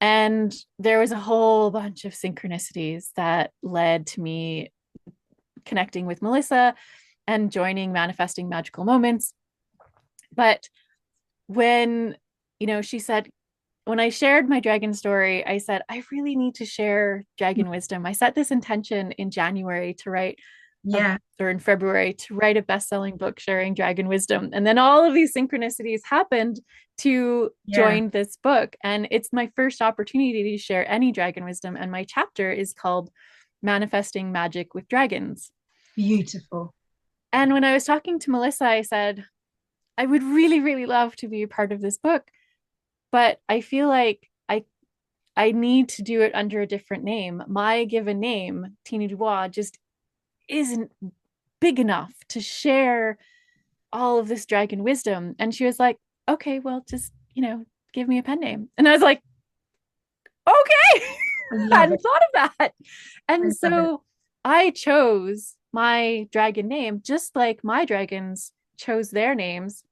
[SPEAKER 2] And there was a whole bunch of synchronicities that led to me connecting with Melissa and joining Manifesting Magical Moments. But when, she said, when I shared my dragon story, I said, I really need to share dragon wisdom. I set this intention in January to write or in February to write a best-selling book sharing dragon wisdom. And then all of these synchronicities happened to join this book. And it's my first opportunity to share any dragon wisdom. And my chapter is called Manifesting Magic with Dragons.
[SPEAKER 1] Beautiful.
[SPEAKER 2] And when I was talking to Melissa, I said, I would really, really love to be a part of this book, but I feel like I need to do it under a different name. My given name, Tina Dubois, just isn't big enough to share all of this dragon wisdom. And she was like, okay, well, just, give me a pen name. And I was like, okay. I hadn't thought of that. And so I chose my dragon name, just like my dragons chose their names.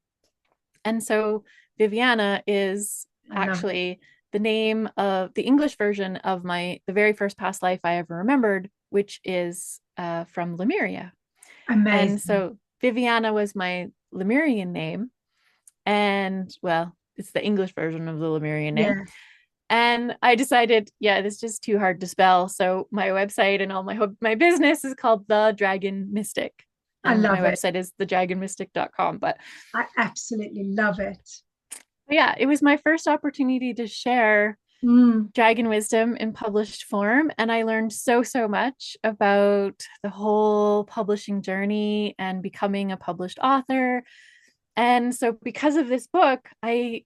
[SPEAKER 2] And so Vivyana is actually the name of the English version of the very first past life I ever remembered, which is from Lemuria.
[SPEAKER 1] Amazing.
[SPEAKER 2] And so Vivyana was my Lemurian name. And well, it's the English version of the Lemurian name.
[SPEAKER 1] Yeah.
[SPEAKER 2] And I decided, this is just too hard to spell. So my website and all my business is called The Dragon Mystic. And my website is thedragonmystic.com. But
[SPEAKER 1] I absolutely love it.
[SPEAKER 2] Yeah, it was my first opportunity to share dragon wisdom in published form. And I learned so much about the whole publishing journey and becoming a published author. And so because of this book, I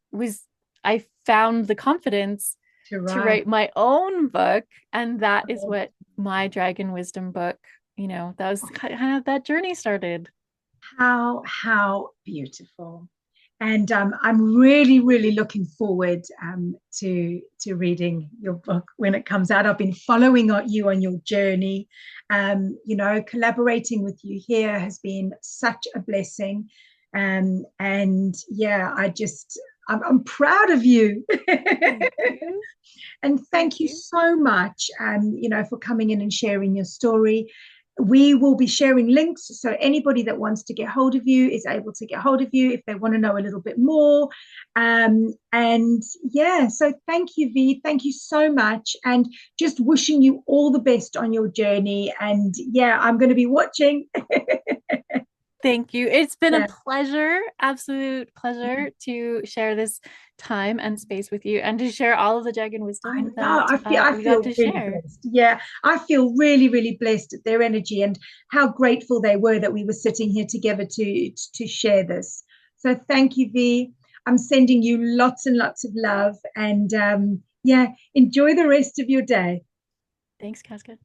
[SPEAKER 2] found the confidence to write my own book. And that is what my dragon wisdom book, that was kind of that journey started.
[SPEAKER 1] How beautiful. And I'm really, really looking forward to reading your book when it comes out. I've been following you on your journey. Collaborating with you here has been such a blessing. And yeah, I'm proud of you. And thank you so much, for coming in and sharing your story. We will be sharing links, so anybody that wants to get hold of you is able to get hold of you if they want to know a little bit more. So thank you, V. Thank you so much, and just wishing you all the best on your journey. And I'm going to be watching.
[SPEAKER 2] Thank you. It's been a pleasure, absolute pleasure to share this time and space with you and to share all of the dragon wisdom
[SPEAKER 1] I feel
[SPEAKER 2] to
[SPEAKER 1] really
[SPEAKER 2] share.
[SPEAKER 1] blessed. Yeah, I feel really, really blessed at their energy and how grateful they were that we were sitting here together to share this. So thank you, V. I'm sending you lots and lots of love, and enjoy the rest of your day.
[SPEAKER 2] Thanks, Casca.